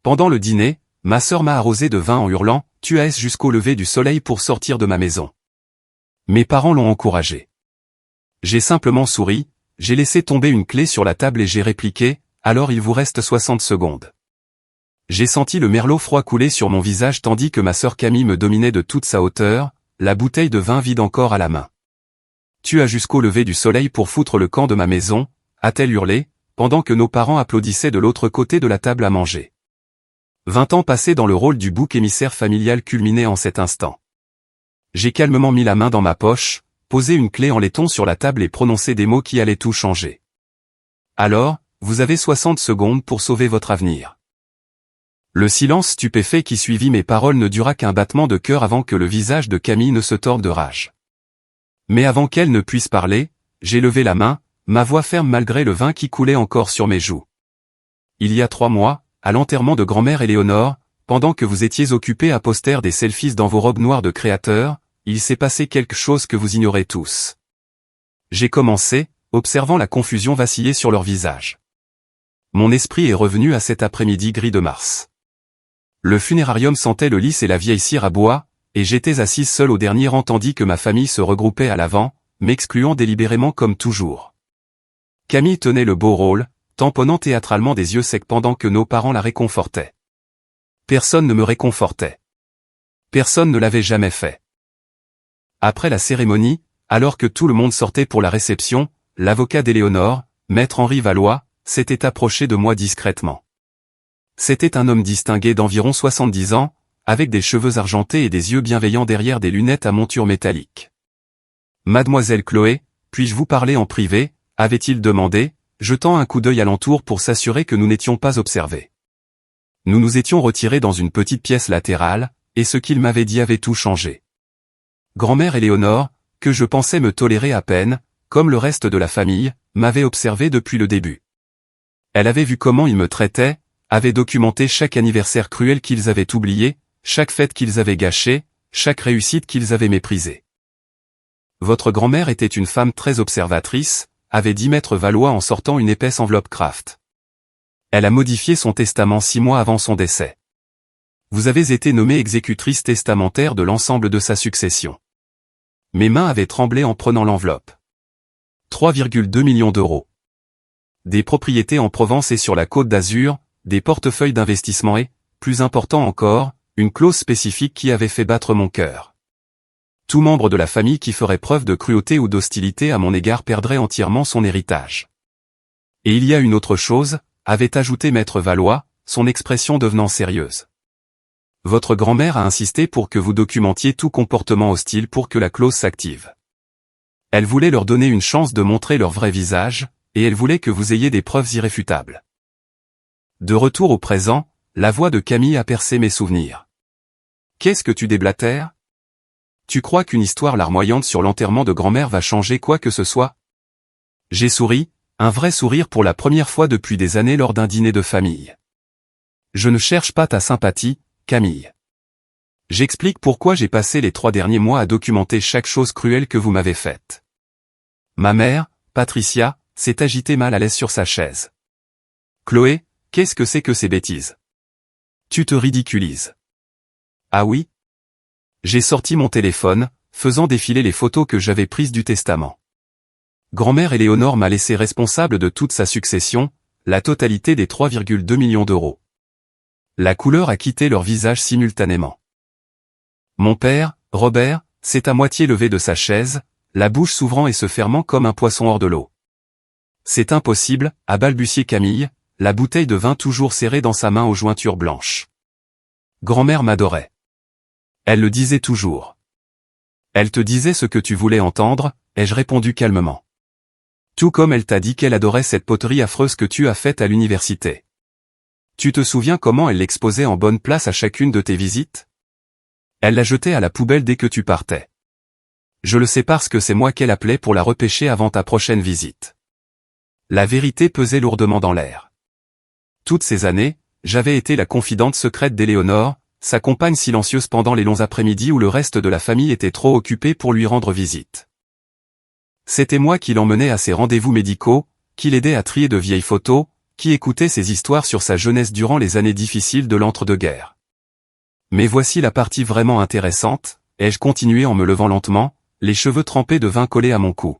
Pendant le dîner, ma sœur m'a arrosé de vin en hurlant « Tu as jusqu'au lever du soleil pour sortir de ma maison ». Mes parents l'ont encouragé. J'ai simplement souri, j'ai laissé tomber une clé sur la table et j'ai répliqué « Alors il vous reste 60 secondes ». J'ai senti le merlot froid couler sur mon visage tandis que ma sœur Camille me dominait de toute sa hauteur, la bouteille de vin vide encore à la main. « Tu as jusqu'au lever du soleil pour foutre le camp de ma maison », a-t-elle hurlé, pendant que nos parents applaudissaient de l'autre côté de la table à manger. 20 ans passés dans le rôle du bouc émissaire familial culminaient en cet instant. J'ai calmement mis la main dans ma poche, posé une clé en laiton sur la table et prononcé des mots qui allaient tout changer. Alors, vous avez 60 secondes pour sauver votre avenir. Le silence stupéfait qui suivit mes paroles ne dura qu'un battement de cœur avant que le visage de Camille ne se torde de rage. Mais avant qu'elle ne puisse parler, j'ai levé la main, ma voix ferme malgré le vin qui coulait encore sur mes joues. Il y a 3 mois, à l'enterrement de grand-mère Éléonore, pendant que vous étiez occupé à poster des selfies dans vos robes noires de créateur, il s'est passé quelque chose que vous ignorez tous. J'ai commencé, observant la confusion vaciller sur leur visage. Mon esprit est revenu à cet après-midi gris de mars. Le funérarium sentait le lys et la vieille cire à bois, et j'étais assise seule au dernier rang tandis que ma famille se regroupait à l'avant, m'excluant délibérément comme toujours. Camille tenait le beau rôle, tamponnant théâtralement des yeux secs pendant que nos parents la réconfortaient. Personne ne me réconfortait. Personne ne l'avait jamais fait. Après la cérémonie, alors que tout le monde sortait pour la réception, l'avocat d'Éléonore, maître Henri Valois, s'était approché de moi discrètement. C'était un homme distingué d'environ 70 ans, avec des cheveux argentés et des yeux bienveillants derrière des lunettes à monture métallique. « Mademoiselle Chloé, puis-je vous parler en privé ?» avait-il demandé, jetant un coup d'œil alentour pour s'assurer que nous n'étions pas observés. Nous nous étions retirés dans une petite pièce latérale, et ce qu'il m'avait dit avait tout changé. Grand-mère Éléonore, que je pensais me tolérer à peine, comme le reste de la famille, m'avait observé depuis le début. Elle avait vu comment ils me traitaient, avait documenté chaque anniversaire cruel qu'ils avaient oublié, chaque fête qu'ils avaient gâchée, chaque réussite qu'ils avaient méprisée. Votre grand-mère était une femme très observatrice, avait dit maître Valois en sortant une épaisse enveloppe Kraft. Elle a modifié son testament 6 mois avant son décès. Vous avez été nommée exécutrice testamentaire de l'ensemble de sa succession. Mes mains avaient tremblé en prenant l'enveloppe. 3,2 millions d'euros. Des propriétés en Provence et sur la Côte d'Azur, des portefeuilles d'investissement et, plus important encore, une clause spécifique qui avait fait battre mon cœur. Tout membre de la famille qui ferait preuve de cruauté ou d'hostilité à mon égard perdrait entièrement son héritage. Et il y a une autre chose, avait ajouté maître Valois, son expression devenant sérieuse. Votre grand-mère a insisté pour que vous documentiez tout comportement hostile pour que la clause s'active. Elle voulait leur donner une chance de montrer leur vrai visage, et elle voulait que vous ayez des preuves irréfutables. De retour au présent, la voix de Camille a percé mes souvenirs. Qu'est-ce que tu déblatères ? Tu crois qu'une histoire larmoyante sur l'enterrement de grand-mère va changer quoi que ce soit ? J'ai souri, un vrai sourire pour la première fois depuis des années lors d'un dîner de famille. Je ne cherche pas ta sympathie, Camille. J'explique pourquoi j'ai passé les 3 derniers mois à documenter chaque chose cruelle que vous m'avez faite. Ma mère, Patricia, s'est agitée mal à l'aise sur sa chaise. Chloé, qu'est-ce que c'est que ces bêtises ? Tu te ridiculises. Ah oui ? J'ai sorti mon téléphone, faisant défiler les photos que j'avais prises du testament. Grand-mère Éléonore m'a laissé responsable de toute sa succession, la totalité des 3,2 millions d'euros. La couleur a quitté leur visage simultanément. Mon père, Robert, s'est à moitié levé de sa chaise, la bouche s'ouvrant et se fermant comme un poisson hors de l'eau. C'est impossible, a balbutié Camille, la bouteille de vin toujours serrée dans sa main aux jointures blanches. Grand-mère m'adorait. Elle le disait toujours. Elle te disait ce que tu voulais entendre, ai-je répondu calmement. Tout comme elle t'a dit qu'elle adorait cette poterie affreuse que tu as faite à l'université. Tu te souviens comment elle l'exposait en bonne place à chacune de tes visites ? Elle la jetait à la poubelle dès que tu partais. Je le sais parce que c'est moi qu'elle appelait pour la repêcher avant ta prochaine visite. La vérité pesait lourdement dans l'air. Toutes ces années, j'avais été la confidente secrète d'Éléonore, sa compagne silencieuse pendant les longs après-midi où le reste de la famille était trop occupé pour lui rendre visite. C'était moi qui l'emmenais à ses rendez-vous médicaux, qui l'aidais à trier de vieilles photos, qui écoutait ses histoires sur sa jeunesse durant les années difficiles de l'entre-deux-guerres. Mais voici la partie vraiment intéressante, ai-je continué en me levant lentement, les cheveux trempés de vin collés à mon cou.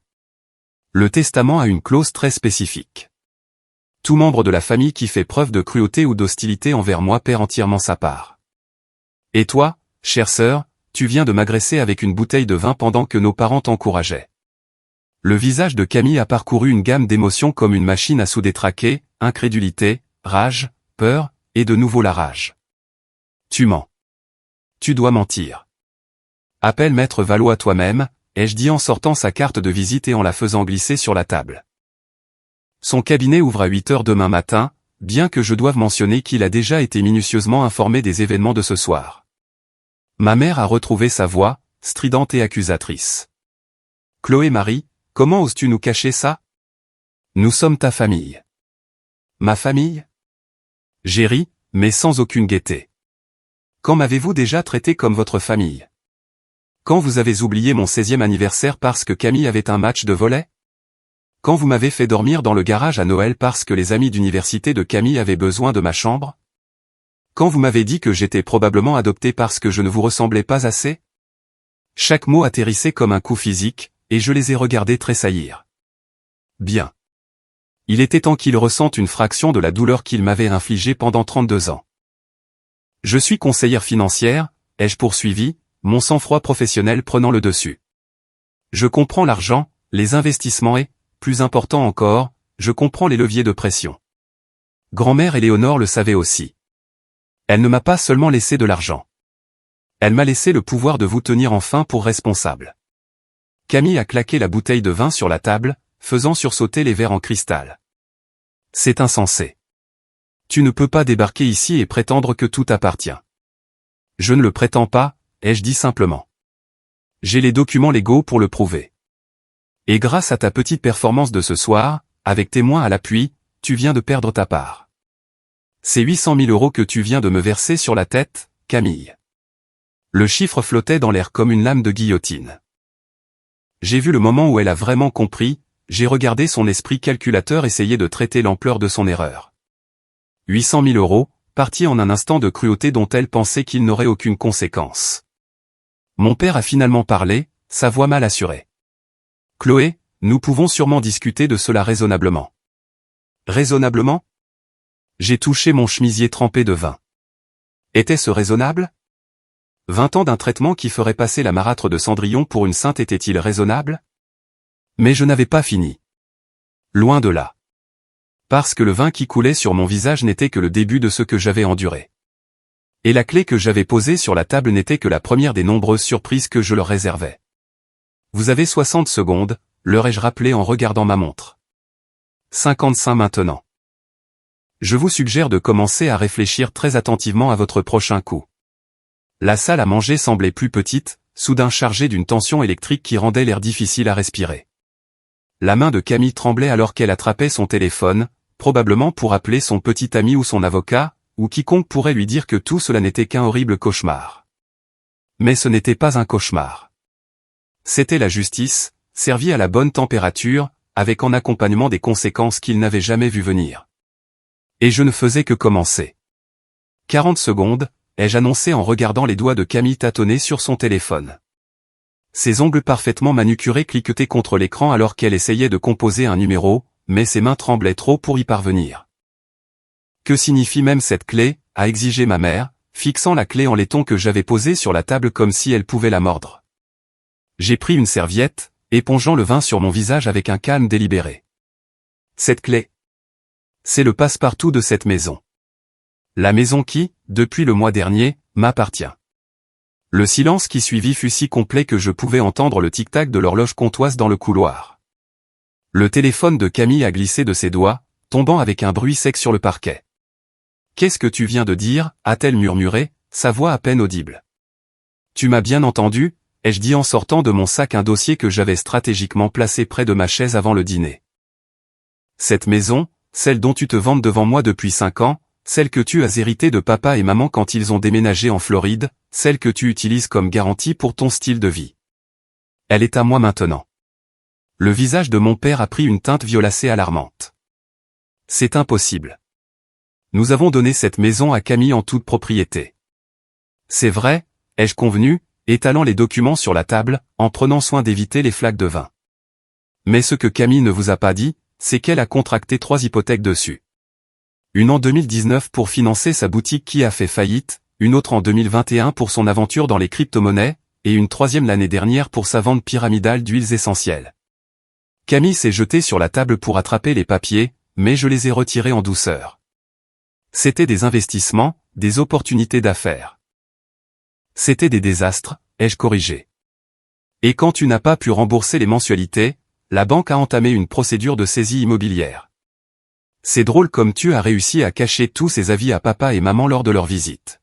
Le testament a une clause très spécifique. Tout membre de la famille qui fait preuve de cruauté ou d'hostilité envers moi perd entièrement sa part. Et toi, chère sœur, tu viens de m'agresser avec une bouteille de vin pendant que nos parents t'encourageaient. Le visage de Camille a parcouru une gamme d'émotions comme une machine à sous détraquer, incrédulité, rage, peur, et de nouveau la rage. Tu mens. Tu dois mentir. Appelle Maître Vallot à toi-même, ai-je dit en sortant sa carte de visite et en la faisant glisser sur la table. Son cabinet ouvre à 8 heures demain matin, bien que je doive mentionner qu'il a déjà été minutieusement informé des événements de ce soir. Ma mère a retrouvé sa voix, stridente et accusatrice. Chloé Marie, comment oses-tu nous cacher ça? Nous sommes ta famille. Ma famille? J'ai ri, mais sans aucune gaieté. Quand m'avez-vous déjà traité comme votre famille? Quand vous avez oublié mon 16e anniversaire parce que Camille avait un match de volley? Quand vous m'avez fait dormir dans le garage à Noël parce que les amis d'université de Camille avaient besoin de ma chambre? Quand vous m'avez dit que j'étais probablement adopté parce que je ne vous ressemblais pas assez? Chaque mot atterrissait comme un coup physique, et je les ai regardés tressaillir. Bien. Il était temps qu'ils ressentent une fraction de la douleur qu'ils m'avaient infligée pendant 32 ans. Je suis conseillère financière, ai-je poursuivi, mon sang-froid professionnel prenant le dessus. Je comprends l'argent, les investissements et, plus important encore, je comprends les leviers de pression. Grand-mère Éléonore le savait aussi. Elle ne m'a pas seulement laissé de l'argent. Elle m'a laissé le pouvoir de vous tenir enfin pour responsable. Camille a claqué la bouteille de vin sur la table, faisant sursauter les verres en cristal. C'est insensé. Tu ne peux pas débarquer ici et prétendre que tout appartient. Je ne le prétends pas, ai-je dit simplement. J'ai les documents légaux pour le prouver. Et grâce à ta petite performance de ce soir, avec témoins à l'appui, tu viens de perdre ta part. C'est 800 000 € que tu viens de me verser sur la tête, Camille. Le chiffre flottait dans l'air comme une lame de guillotine. J'ai vu le moment où elle a vraiment compris, j'ai regardé son esprit calculateur essayer de traiter l'ampleur de son erreur. 800 000 €, partis en un instant de cruauté dont elle pensait qu'il n'aurait aucune conséquence. Mon père a finalement parlé, sa voix mal assurée. Chloé, nous pouvons sûrement discuter de cela raisonnablement. Raisonnablement? J'ai touché mon chemisier trempé de vin. Était-ce raisonnable? 20 ans d'un traitement qui ferait passer la marâtre de Cendrillon pour une sainte était-il raisonnable? Mais je n'avais pas fini. Loin de là. Parce que le vin qui coulait sur mon visage n'était que le début de ce que j'avais enduré. Et la clé que j'avais posée sur la table n'était que la première des nombreuses surprises que je leur réservais. Vous avez 60 secondes, leur ai-je rappelé en regardant ma montre. 55 maintenant. Je vous suggère de commencer à réfléchir très attentivement à votre prochain coup. La salle à manger semblait plus petite, soudain chargée d'une tension électrique qui rendait l'air difficile à respirer. La main de Camille tremblait alors qu'elle attrapait son téléphone, probablement pour appeler son petit ami ou son avocat, ou quiconque pourrait lui dire que tout cela n'était qu'un horrible cauchemar. Mais ce n'était pas un cauchemar. C'était la justice, servie à la bonne température, avec en accompagnement des conséquences qu'il n'avait jamais vues venir. Et je ne faisais que commencer. 40 secondes, ai-je annoncé en regardant les doigts de Camille tâtonner sur son téléphone. Ses ongles parfaitement manucurés cliquetaient contre l'écran alors qu'elle essayait de composer un numéro, mais ses mains tremblaient trop pour y parvenir. Que signifie même cette clé, a exigé ma mère, fixant la clé en laiton que j'avais posée sur la table comme si elle pouvait la mordre. J'ai pris une serviette, épongeant le vin sur mon visage avec un calme délibéré. Cette clé. C'est le passe-partout de cette maison. La maison qui, depuis le mois dernier, m'appartient. Le silence qui suivit fut si complet que je pouvais entendre le tic-tac de l'horloge comtoise dans le couloir. Le téléphone de Camille a glissé de ses doigts, tombant avec un bruit sec sur le parquet. « Qu'est-ce que tu viens de dire » a-t-elle murmuré, sa voix à peine audible. « Tu m'as bien entendu » ai-je dit en sortant de mon sac un dossier que j'avais stratégiquement placé près de ma chaise avant le dîner. Cette maison, celle dont tu te vantes devant moi depuis 5 ans, celle que tu as héritée de papa et maman quand ils ont déménagé en Floride, celle que tu utilises comme garantie pour ton style de vie. Elle est à moi maintenant. Le visage de mon père a pris une teinte violacée alarmante. C'est impossible. Nous avons donné cette maison à Camille en toute propriété. C'est vrai, ai-je convenu, étalant les documents sur la table, en prenant soin d'éviter les flaques de vin. Mais ce que Camille ne vous a pas dit, c'est qu'elle a contracté 3 hypothèques dessus. Une en 2019 pour financer sa boutique qui a fait faillite, une autre en 2021 pour son aventure dans les crypto-monnaies, et une 3e l'année dernière pour sa vente pyramidale d'huiles essentielles. Camille s'est jetée sur la table pour attraper les papiers, mais je les ai retirés en douceur. C'était des investissements, des opportunités d'affaires. C'était des désastres, ai-je corrigé. Et quand tu n'as pas pu rembourser les mensualités, la banque a entamé une procédure de saisie immobilière. C'est drôle comme tu as réussi à cacher tous ces avis à papa et maman lors de leur visite.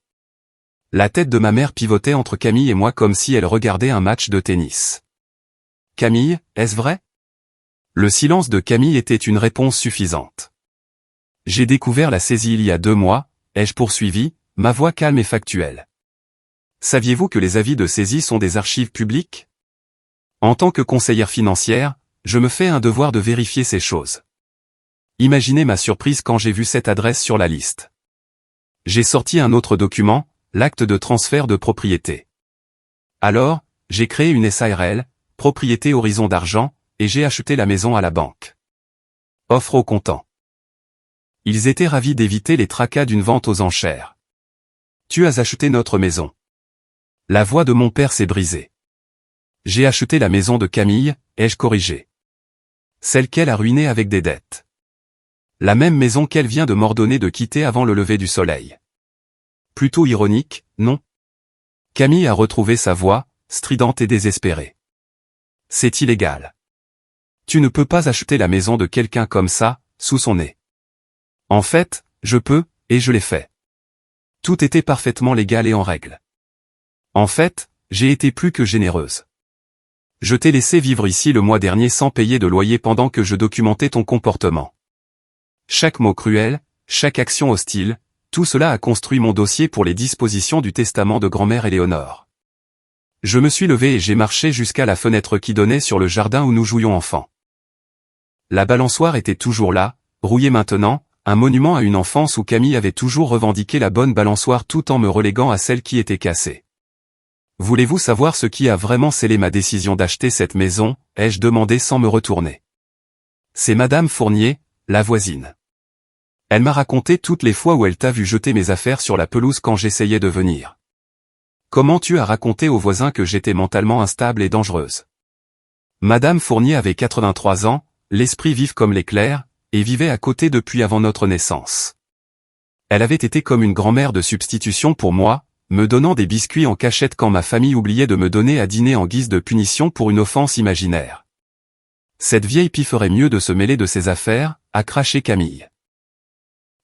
La tête de ma mère pivotait entre Camille et moi comme si elle regardait un match de tennis. Camille, est-ce vrai? Le silence de Camille était une réponse suffisante. J'ai découvert la saisie il y a 2 mois, ai-je poursuivi, ma voix calme et factuelle. Saviez-vous que les avis de saisie sont des archives publiques? En tant que conseillère financière, je me fais un devoir de vérifier ces choses. Imaginez ma surprise quand j'ai vu cette adresse sur la liste. J'ai sorti un autre document, l'acte de transfert de propriété. Alors, j'ai créé une SARL, Propriété Horizon d'Argent, et j'ai acheté la maison à la banque. Offre au comptant. Ils étaient ravis d'éviter les tracas d'une vente aux enchères. Tu as acheté notre maison. La voix de mon père s'est brisée. J'ai acheté la maison de Camille, ai-je corrigé. Celle qu'elle a ruinée avec des dettes. La même maison qu'elle vient de m'ordonner de quitter avant le lever du soleil. Plutôt ironique, non? Camille a retrouvé sa voix, stridente et désespérée. C'est illégal. Tu ne peux pas acheter la maison de quelqu'un comme ça, sous son nez. En fait, je peux, et je l'ai fait. Tout était parfaitement légal et en règle. En fait, j'ai été plus que généreuse. Je t'ai laissé vivre ici le mois dernier sans payer de loyer pendant que je documentais ton comportement. Chaque mot cruel, chaque action hostile, tout cela a construit mon dossier pour les dispositions du testament de grand-mère Éléonore. Je me suis levé et j'ai marché jusqu'à la fenêtre qui donnait sur le jardin où nous jouions enfants. La balançoire était toujours là, rouillée maintenant, un monument à une enfance où Camille avait toujours revendiqué la bonne balançoire tout en me reléguant à celle qui était cassée. Voulez-vous savoir ce qui a vraiment scellé ma décision d'acheter cette maison, ai-je demandé sans me retourner. C'est Madame Fournier, la voisine. Elle m'a raconté toutes les fois où elle t'a vu jeter mes affaires sur la pelouse quand j'essayais de venir. Comment tu as raconté aux voisins que j'étais mentalement instable et dangereuse. Madame Fournier avait 83 ans, l'esprit vif comme l'éclair, et vivait à côté depuis avant notre naissance. Elle avait été comme une grand-mère de substitution pour moi, me donnant des biscuits en cachette quand ma famille oubliait de me donner à dîner en guise de punition pour une offense imaginaire. Cette vieille pie ferait mieux de se mêler de ses affaires, a craché Camille.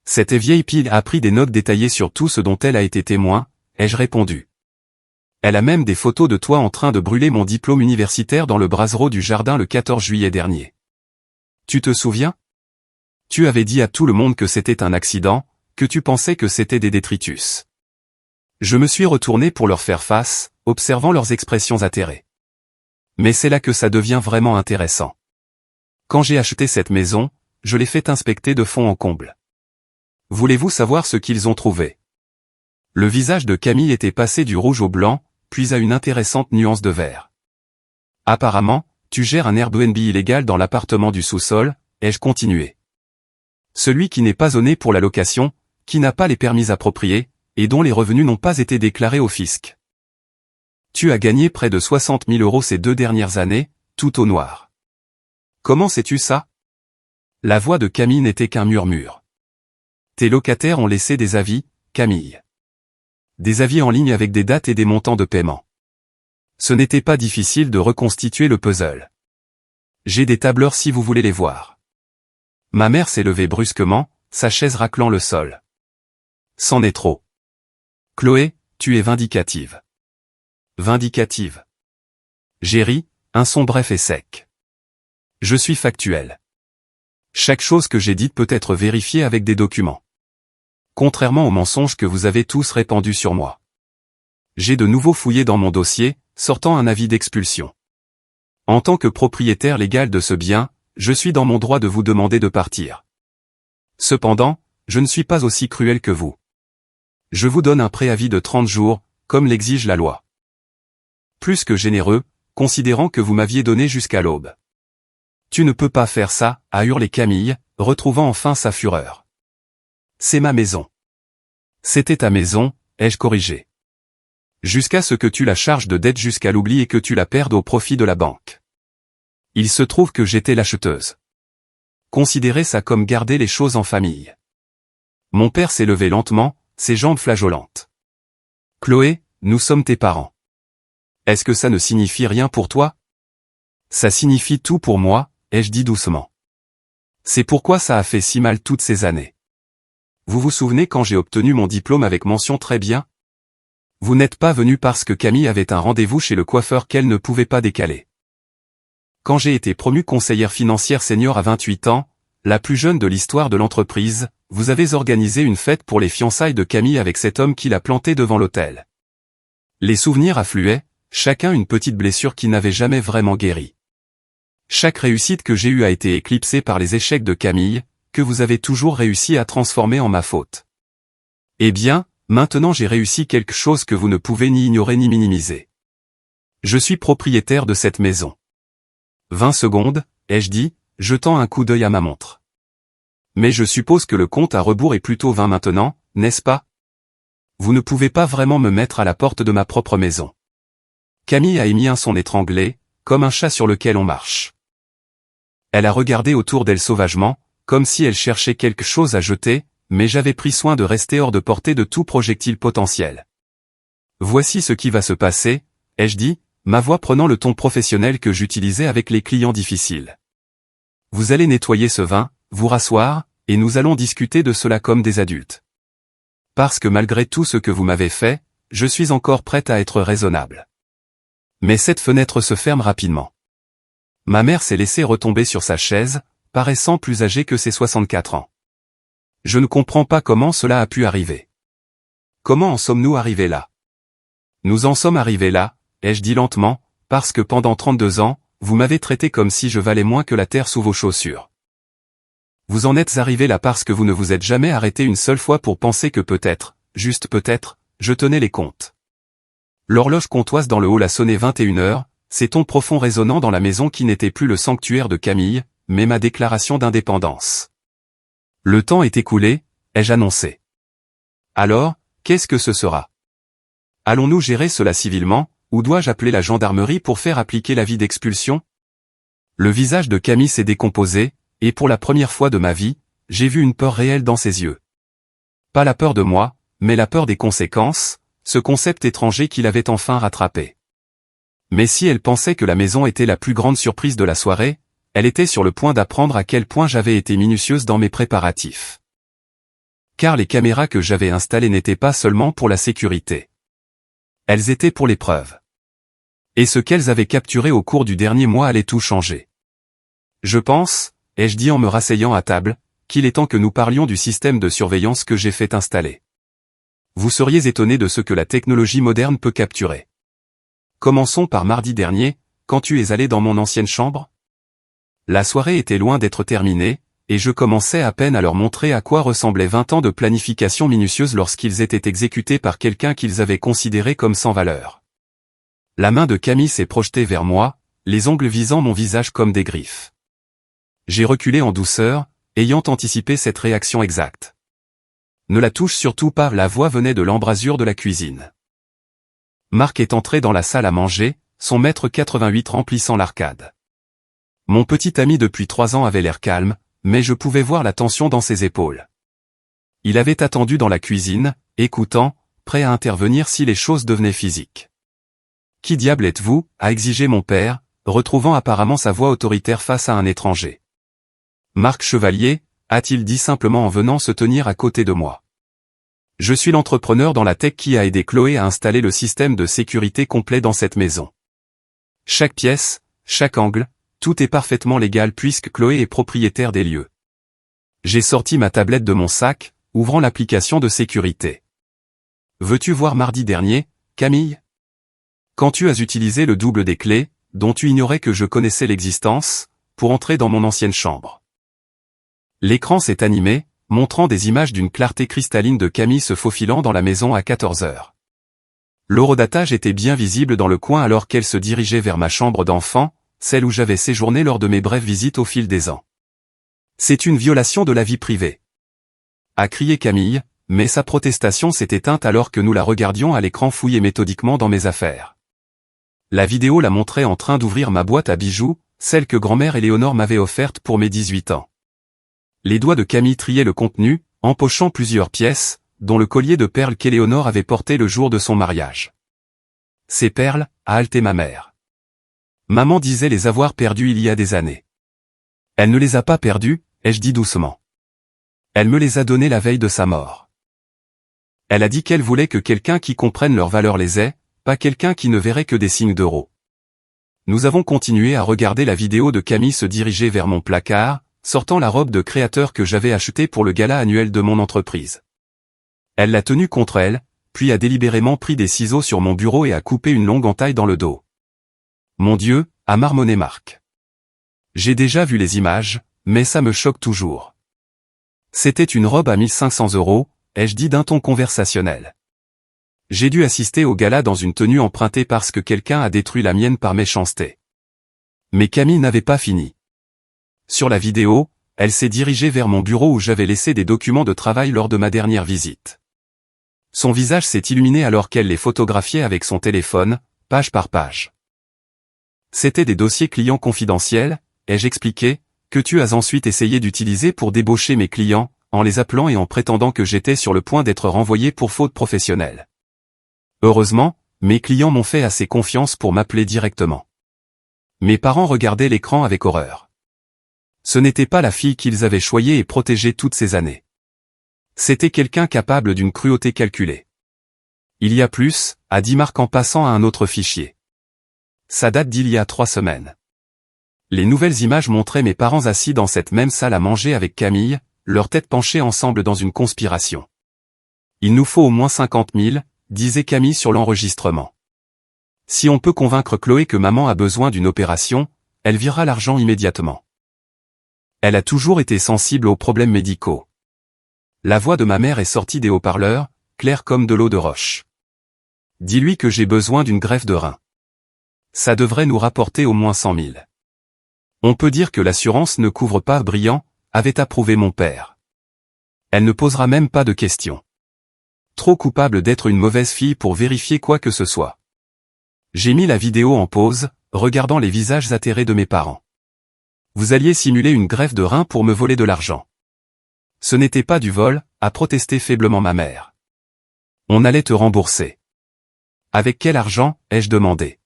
Cette vieille pie a pris des notes détaillées sur tout ce dont elle a été témoin, ai-je répondu. Elle a même des photos de toi en train de brûler mon diplôme universitaire dans le brasero du jardin le 14 juillet dernier. Tu te souviens? Tu avais dit à tout le monde que c'était un accident, que tu pensais que c'était des détritus. Je me suis retourné pour leur faire face, observant leurs expressions atterrées. Mais c'est là que ça devient vraiment intéressant. Quand j'ai acheté cette maison, je l'ai fait inspecter de fond en comble. Voulez-vous savoir ce qu'ils ont trouvé? Le visage de Camille était passé du rouge au blanc, puis à une intéressante nuance de vert. Apparemment, tu gères un Airbnb illégal dans l'appartement du sous-sol, ai-je continué. Celui qui n'est pas zoné pour la location, qui n'a pas les permis appropriés, et dont les revenus n'ont pas été déclarés au fisc. Tu as gagné près de 60 000 € ces 2 dernières années, tout au noir. Comment sais-tu ça? La voix de Camille n'était qu'un murmure. Tes locataires ont laissé des avis, Camille. Des avis en ligne avec des dates et des montants de paiement. Ce n'était pas difficile de reconstituer le puzzle. J'ai des tableurs si vous voulez les voir. Ma mère s'est levée brusquement, sa chaise raclant le sol. C'en est trop. Chloé, tu es vindicative. Vindicative. J'ai ri, un son bref et sec. Je suis factuel. Chaque chose que j'ai dite peut être vérifiée avec des documents. Contrairement aux mensonges que vous avez tous répandus sur moi. J'ai de nouveau fouillé dans mon dossier, sortant un avis d'expulsion. En tant que propriétaire légal de ce bien, je suis dans mon droit de vous demander de partir. Cependant, je ne suis pas aussi cruel que vous. Je vous donne un préavis de 30 jours, comme l'exige la loi. Plus que généreux, considérant que vous m'aviez donné jusqu'à l'aube. Tu ne peux pas faire ça, a hurlé Camille, retrouvant enfin sa fureur. C'est ma maison. C'était ta maison, ai-je corrigé. Jusqu'à ce que tu la charges de dette jusqu'à l'oubli et que tu la perdes au profit de la banque. Il se trouve que j'étais l'acheteuse. Considérez ça comme garder les choses en famille. Mon père s'est levé lentement, ses jambes flageolantes. Chloé, nous sommes tes parents. Est-ce que ça ne signifie rien pour toi? Ça signifie tout pour moi, ai-je dit doucement. C'est pourquoi ça a fait si mal toutes ces années. Vous vous souvenez quand j'ai obtenu mon diplôme avec mention très bien? Vous n'êtes pas venu parce que Camille avait un rendez-vous chez le coiffeur qu'elle ne pouvait pas décaler. Quand j'ai été promue conseillère financière senior à 28 ans, la plus jeune de l'histoire de l'entreprise, vous avez organisé une fête pour les fiançailles de Camille avec cet homme qui l'a planté devant l'hôtel. Les souvenirs affluaient, chacun une petite blessure qui n'avait jamais vraiment guéri. Chaque réussite que j'ai eue a été éclipsée par les échecs de Camille, que vous avez toujours réussi à transformer en ma faute. Eh bien, maintenant j'ai réussi quelque chose que vous ne pouvez ni ignorer ni minimiser. Je suis propriétaire de cette maison. 20 secondes, ai-je dit, jetant un coup d'œil à ma montre. Mais je suppose que le compte à rebours est plutôt 20 maintenant, n'est-ce pas? Vous ne pouvez pas vraiment me mettre à la porte de ma propre maison. Camille a émis un son étranglé, comme un chat sur lequel on marche. Elle a regardé autour d'elle sauvagement, comme si elle cherchait quelque chose à jeter, mais j'avais pris soin de rester hors de portée de tout projectile potentiel. Voici ce qui va se passer, ai-je dit, ma voix prenant le ton professionnel que j'utilisais avec les clients difficiles. Vous allez nettoyer ce vin, vous rasseoir, et nous allons discuter de cela comme des adultes. Parce que malgré tout ce que vous m'avez fait, je suis encore prête à être raisonnable. Mais cette fenêtre se ferme rapidement. Ma mère s'est laissée retomber sur sa chaise, paraissant plus âgée que ses 64 ans. Je ne comprends pas comment cela a pu arriver. Comment en sommes-nous arrivés là? Nous en sommes arrivés là, ai-je dit lentement, parce que pendant 32 ans, vous m'avez traité comme si je valais moins que la terre sous vos chaussures. Vous en êtes arrivés là parce que vous ne vous êtes jamais arrêté une seule fois pour penser que peut-être, juste peut-être, je tenais les comptes. L'horloge comptoise dans le hall a sonné 21 heures, ces tons profonds résonnant dans la maison qui n'était plus le sanctuaire de Camille, mais ma déclaration d'indépendance. Le temps est écoulé, ai-je annoncé. Alors, qu'est-ce que ce sera? Allons-nous gérer cela civilement, ou dois-je appeler la gendarmerie pour faire appliquer l'avis d'expulsion? Le visage de Camille s'est décomposé, et pour la première fois de ma vie, j'ai vu une peur réelle dans ses yeux. Pas la peur de moi, mais la peur des conséquences, ce concept étranger qu'il avait enfin rattrapé. Mais si elle pensait que la maison était la plus grande surprise de la soirée, elle était sur le point d'apprendre à quel point j'avais été minutieuse dans mes préparatifs. Car les caméras que j'avais installées n'étaient pas seulement pour la sécurité. Elles étaient pour l'épreuve. Et ce qu'elles avaient capturé au cours du dernier mois allait tout changer. Je pense, ai-je dit en me rasseyant à table, qu'il est temps que nous parlions du système de surveillance que j'ai fait installer. Vous seriez étonné de ce que la technologie moderne peut capturer. Commençons par mardi dernier, quand tu es allé dans mon ancienne chambre. La soirée était loin d'être terminée, et je commençais à peine à leur montrer à quoi ressemblaient 20 ans de planification minutieuse lorsqu'ils étaient exécutés par quelqu'un qu'ils avaient considéré comme sans valeur. La main de Camille s'est projetée vers moi, les ongles visant mon visage comme des griffes. J'ai reculé en douceur, ayant anticipé cette réaction exacte. Ne la touche surtout pas, la voix venait de l'embrasure de la cuisine. Marc est entré dans la salle à manger, son mètre 88 remplissant l'arcade. Mon petit ami depuis 3 ans avait l'air calme, mais je pouvais voir la tension dans ses épaules. Il avait attendu dans la cuisine, écoutant, prêt à intervenir si les choses devenaient physiques. « Qui diable êtes-vous » a exigé mon père, retrouvant apparemment sa voix autoritaire face à un étranger. « Marc Chevalier » a-t-il dit simplement en venant se tenir à côté de moi. « Je suis l'entrepreneur dans la tech qui a aidé Chloé à installer le système de sécurité complet dans cette maison. Chaque pièce, chaque angle, tout est parfaitement légal puisque Chloé est propriétaire des lieux. » J'ai sorti ma tablette de mon sac, ouvrant l'application de sécurité. « Veux-tu voir mardi dernier, Camille ? Quand tu as utilisé le double des clés, dont tu ignorais que je connaissais l'existence, pour entrer dans mon ancienne chambre. » L'écran s'est animé, montrant des images d'une clarté cristalline de Camille se faufilant dans la maison à 14 heures. L'horodatage était bien visible dans le coin alors qu'elle se dirigeait vers ma chambre d'enfant, celle où j'avais séjourné lors de mes brèves visites au fil des ans. C'est une violation de la vie privée, a crié Camille, mais sa protestation s'est éteinte alors que nous la regardions à l'écran fouiller méthodiquement dans mes affaires. La vidéo la montrait en train d'ouvrir ma boîte à bijoux, celle que grand-mère Éléonore m'avait offerte pour mes 18 ans. Les doigts de Camille triaient le contenu, empochant plusieurs pièces, dont le collier de perles qu'Éléonore avait porté le jour de son mariage. Ces perles, a haleté ma mère. Maman disait les avoir perdues il y a des années. Elle ne les a pas perdues, ai-je dit doucement. Elle me les a données la veille de sa mort. Elle a dit qu'elle voulait que quelqu'un qui comprenne leur valeur les ait, pas quelqu'un qui ne verrait que des signes d'euros. Nous avons continué à regarder la vidéo de Camille se diriger vers mon placard, sortant la robe de créateur que j'avais achetée pour le gala annuel de mon entreprise. Elle l'a tenue contre elle, puis a délibérément pris des ciseaux sur mon bureau et a coupé une longue entaille dans le dos. Mon Dieu, a marmonné Marc. J'ai déjà vu les images, mais ça me choque toujours. C'était une robe à 1500 €, ai-je dit d'un ton conversationnel. J'ai dû assister au gala dans une tenue empruntée parce que quelqu'un a détruit la mienne par méchanceté. Mais Camille n'avait pas fini. Sur la vidéo, elle s'est dirigée vers mon bureau où j'avais laissé des documents de travail lors de ma dernière visite. Son visage s'est illuminé alors qu'elle les photographiait avec son téléphone, page par page. C'était des dossiers clients confidentiels, ai-je expliqué, que tu as ensuite essayé d'utiliser pour débaucher mes clients, en les appelant et en prétendant que j'étais sur le point d'être renvoyé pour faute professionnelle. Heureusement, mes clients m'ont fait assez confiance pour m'appeler directement. Mes parents regardaient l'écran avec horreur. Ce n'était pas la fille qu'ils avaient choyée et protégée toutes ces années. C'était quelqu'un capable d'une cruauté calculée. Il y a plus, a dit Marc en passant à un autre fichier. Ça date d'il y a 3 semaines. Les nouvelles images montraient mes parents assis dans cette même salle à manger avec Camille, leurs têtes penchées ensemble dans une conspiration. Il nous faut au moins 50 000, disait Camille sur l'enregistrement. Si on peut convaincre Chloé que maman a besoin d'une opération, elle virera l'argent immédiatement. Elle a toujours été sensible aux problèmes médicaux. La voix de ma mère est sortie des haut-parleurs, claire comme de l'eau de roche. Dis-lui que j'ai besoin d'une greffe de rein. Ça devrait nous rapporter au moins 100 000. On peut dire que l'assurance ne couvre pas brillant, avait approuvé mon père. Elle ne posera même pas de questions. Trop coupable d'être une mauvaise fille pour vérifier quoi que ce soit. J'ai mis la vidéo en pause, regardant les visages atterrés de mes parents. Vous alliez simuler une greffe de rein pour me voler de l'argent. Ce n'était pas du vol, a protesté faiblement ma mère. On allait te rembourser. Avec quel argent, ai-je demandé.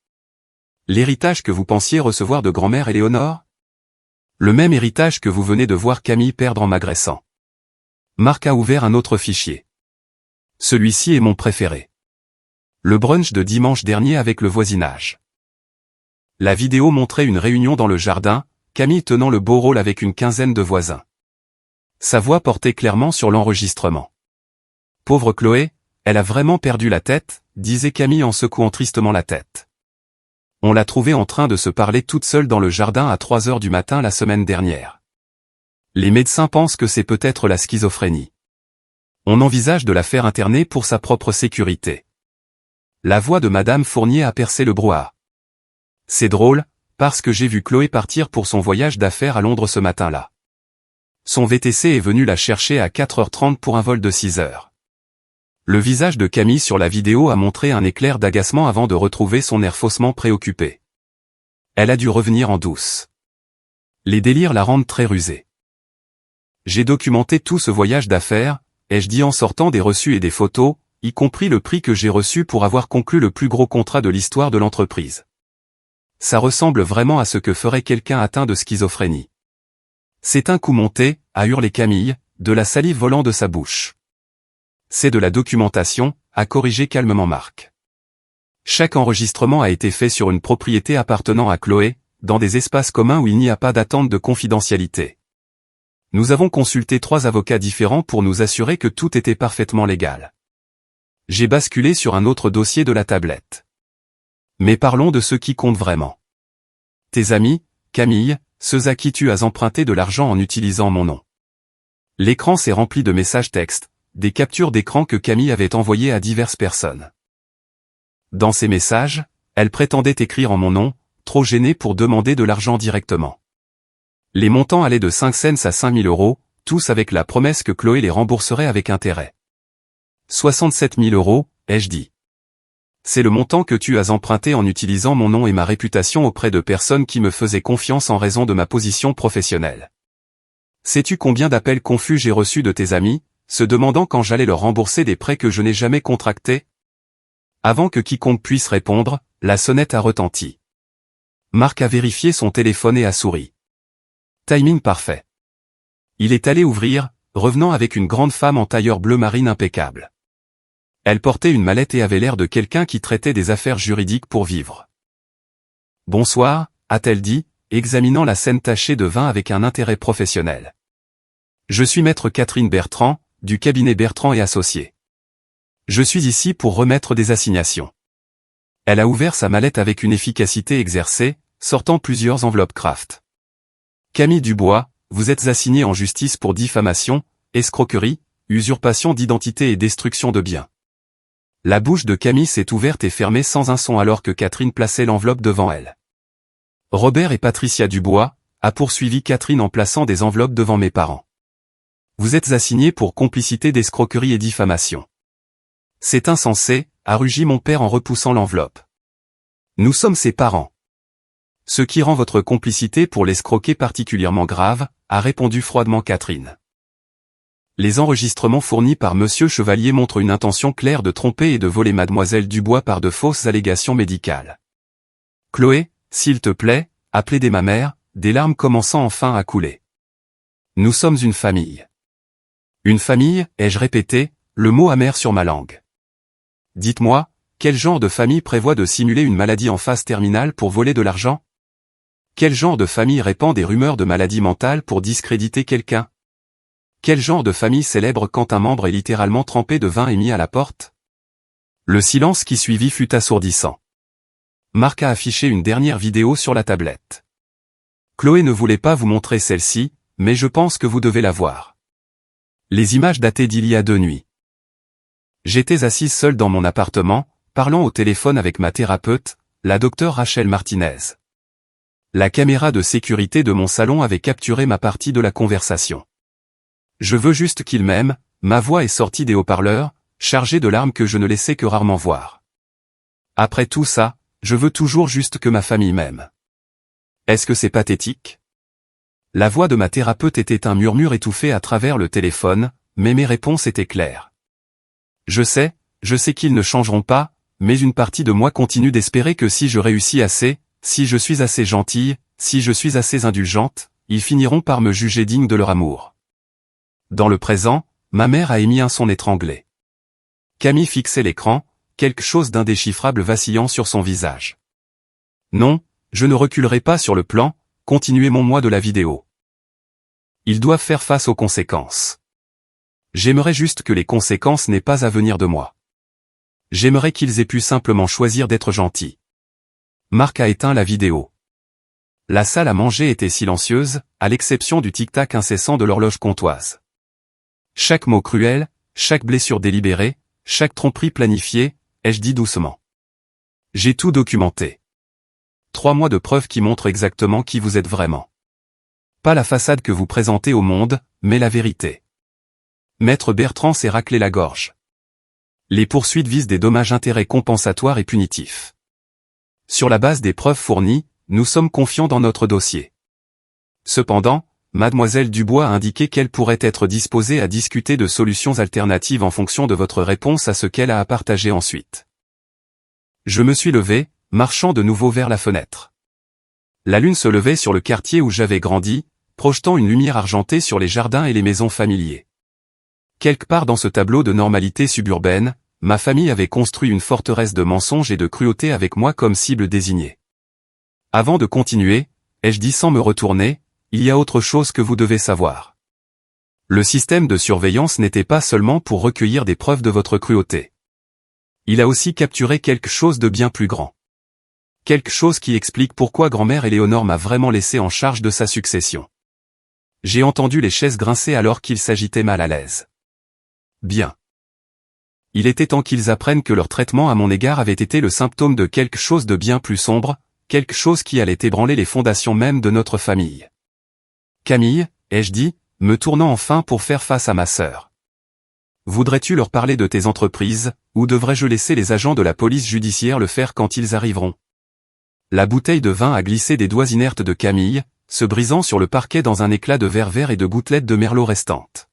L'héritage que vous pensiez recevoir de grand-mère Éléonore? Le même héritage que vous venez de voir Camille perdre en m'agressant. Marc a ouvert un autre fichier. Celui-ci est mon préféré. Le brunch de dimanche dernier avec le voisinage. La vidéo montrait une réunion dans le jardin, Camille tenant le beau rôle avec une quinzaine de voisins. Sa voix portait clairement sur l'enregistrement. Pauvre Chloé, elle a vraiment perdu la tête, disait Camille en secouant tristement la tête. On l'a trouvée en train de se parler toute seule dans le jardin à 3 heures du matin la semaine dernière. Les médecins pensent que c'est peut-être la schizophrénie. On envisage de la faire interner pour sa propre sécurité. La voix de Madame Fournier a percé le brouhaha. C'est drôle, parce que j'ai vu Chloé partir pour son voyage d'affaires à Londres ce matin-là. Son VTC est venu la chercher à 4h30 pour un vol de 6 heures. Le visage de Camille sur la vidéo a montré un éclair d'agacement avant de retrouver son air faussement préoccupé. Elle a dû revenir en douce. Les délires la rendent très rusée. J'ai documenté tout ce voyage d'affaires, ai-je dit en sortant des reçus et des photos, y compris le prix que j'ai reçu pour avoir conclu le plus gros contrat de l'histoire de l'entreprise. Ça ressemble vraiment à ce que ferait quelqu'un atteint de schizophrénie. C'est un coup monté, a hurlé Camille, de la salive volant de sa bouche. C'est de la documentation, a corrigé calmement Marc. Chaque enregistrement a été fait sur une propriété appartenant à Chloé, dans des espaces communs où il n'y a pas d'attente de confidentialité. Nous avons consulté 3 avocats différents pour nous assurer que tout était parfaitement légal. J'ai basculé sur un autre dossier de la tablette. Mais parlons de ce qui compte vraiment. Tes amis, Camille, ceux à qui tu as emprunté de l'argent en utilisant mon nom. L'écran s'est rempli de messages textes, des captures d'écran que Camille avait envoyées à diverses personnes. Dans ces messages, elle prétendait écrire en mon nom, trop gênée pour demander de l'argent directement. Les montants allaient de 5 cents à 5 000 €, tous avec la promesse que Chloé les rembourserait avec intérêt. 67 000 €, ai-je dit. C'est le montant que tu as emprunté en utilisant mon nom et ma réputation auprès de personnes qui me faisaient confiance en raison de ma position professionnelle. Sais-tu combien d'appels confus j'ai reçus de tes amis, se demandant quand j'allais leur rembourser des prêts que je n'ai jamais contractés? Avant que quiconque puisse répondre, la sonnette a retenti. Marc a vérifié son téléphone et a souri. Timing parfait. Il est allé ouvrir, revenant avec une grande femme en tailleur bleu marine impeccable. Elle portait une mallette et avait l'air de quelqu'un qui traitait des affaires juridiques pour vivre. « Bonsoir », a-t-elle dit, examinant la scène tachée de vin avec un intérêt professionnel. « Je suis maître Catherine Bertrand, du cabinet Bertrand et Associés. Je suis ici pour remettre des assignations. » Elle a ouvert sa mallette avec une efficacité exercée, sortant plusieurs enveloppes Kraft. « Camille Dubois, vous êtes assigné en justice pour diffamation, escroquerie, usurpation d'identité et destruction de biens. » La bouche de Camille s'est ouverte et fermée sans un son alors que Catherine plaçait l'enveloppe devant elle. « Robert et Patricia Dubois, » a poursuivi Catherine en plaçant des enveloppes devant mes parents. « Vous êtes assignés pour complicité d'escroquerie et diffamation. »« C'est insensé, » a rugi mon père en repoussant l'enveloppe. « Nous sommes ses parents. »« Ce qui rend votre complicité pour l'escroquer particulièrement grave, » a répondu froidement Catherine. Les enregistrements fournis par Monsieur Chevalier montrent une intention claire de tromper et de voler Mademoiselle Dubois par de fausses allégations médicales. « Chloé, s'il te plaît, » a plaidé ma mère, des larmes commençant enfin à couler. « Nous sommes une famille. »« Une famille » ai-je répété, le mot amer sur ma langue. « Dites-moi, quel genre de famille prévoit de simuler une maladie en phase terminale pour voler de l'argent? Quel genre de famille répand des rumeurs de maladie mentale pour discréditer quelqu'un? Quel genre de famille célèbre quand un membre est littéralement trempé de vin et mis à la porte? » Le silence qui suivit fut assourdissant. Marc a affiché une dernière vidéo sur la tablette. Chloé ne voulait pas vous montrer celle-ci, mais je pense que vous devez la voir. Les images dataient d'il y a 2 nuits. J'étais assise seule dans mon appartement, parlant au téléphone avec ma thérapeute, la docteure Rachel Martinez. La caméra de sécurité de mon salon avait capturé ma partie de la conversation. Je veux juste qu'il m'aime, ma voix est sortie des haut-parleurs, chargée de larmes que je ne laissais que rarement voir. Après tout ça, je veux toujours juste que ma famille m'aime. Est-ce que c'est pathétique? La voix de ma thérapeute était un murmure étouffé à travers le téléphone, mais mes réponses étaient claires. Je sais qu'ils ne changeront pas, mais une partie de moi continue d'espérer que si je réussis assez, si je suis assez gentille, si je suis assez indulgente, ils finiront par me juger digne de leur amour. Dans le présent, ma mère a émis un son étranglé. Camille fixait l'écran, quelque chose d'indéchiffrable vacillant sur son visage. Non, je ne reculerai pas sur le plan, continuez mon moi de la vidéo. Ils doivent faire face aux conséquences. J'aimerais juste que les conséquences n'aient pas à venir de moi. J'aimerais qu'ils aient pu simplement choisir d'être gentils. Marc a éteint la vidéo. La salle à manger était silencieuse, à l'exception du tic-tac incessant de l'horloge comptoise. Chaque mot cruel, chaque blessure délibérée, chaque tromperie planifiée, ai-je dit doucement. J'ai tout documenté. 3 mois de preuves qui montrent exactement qui vous êtes vraiment. Pas la façade que vous présentez au monde, mais la vérité. Maître Bertrand s'est raclé la gorge. Les poursuites visent des dommages-intérêts compensatoires et punitifs. Sur la base des preuves fournies, nous sommes confiants dans notre dossier. Cependant, Mademoiselle Dubois a indiqué qu'elle pourrait être disposée à discuter de solutions alternatives en fonction de votre réponse à ce qu'elle a à partager ensuite. Je me suis levé, marchant de nouveau vers la fenêtre. La lune se levait sur le quartier où j'avais grandi, projetant une lumière argentée sur les jardins et les maisons familiers. Quelque part dans ce tableau de normalité suburbaine, ma famille avait construit une forteresse de mensonges et de cruauté avec moi comme cible désignée. Avant de continuer, ai-je dit sans me retourner, il y a autre chose que vous devez savoir. Le système de surveillance n'était pas seulement pour recueillir des preuves de votre cruauté. Il a aussi capturé quelque chose de bien plus grand. Quelque chose qui explique pourquoi grand-mère Éléonore m'a vraiment laissé en charge de sa succession. J'ai entendu les chaises grincer alors qu'ils s'agitaient mal à l'aise. Bien. Il était temps qu'ils apprennent que leur traitement à mon égard avait été le symptôme de quelque chose de bien plus sombre, quelque chose qui allait ébranler les fondations même de notre famille. Camille, ai-je dit, me tournant enfin pour faire face à ma sœur. Voudrais-tu leur parler de tes entreprises, ou devrais-je laisser les agents de la police judiciaire le faire quand ils arriveront? La bouteille de vin a glissé des doigts inertes de Camille, se brisant sur le parquet dans un éclat de verre vert et de gouttelettes de merlot restantes.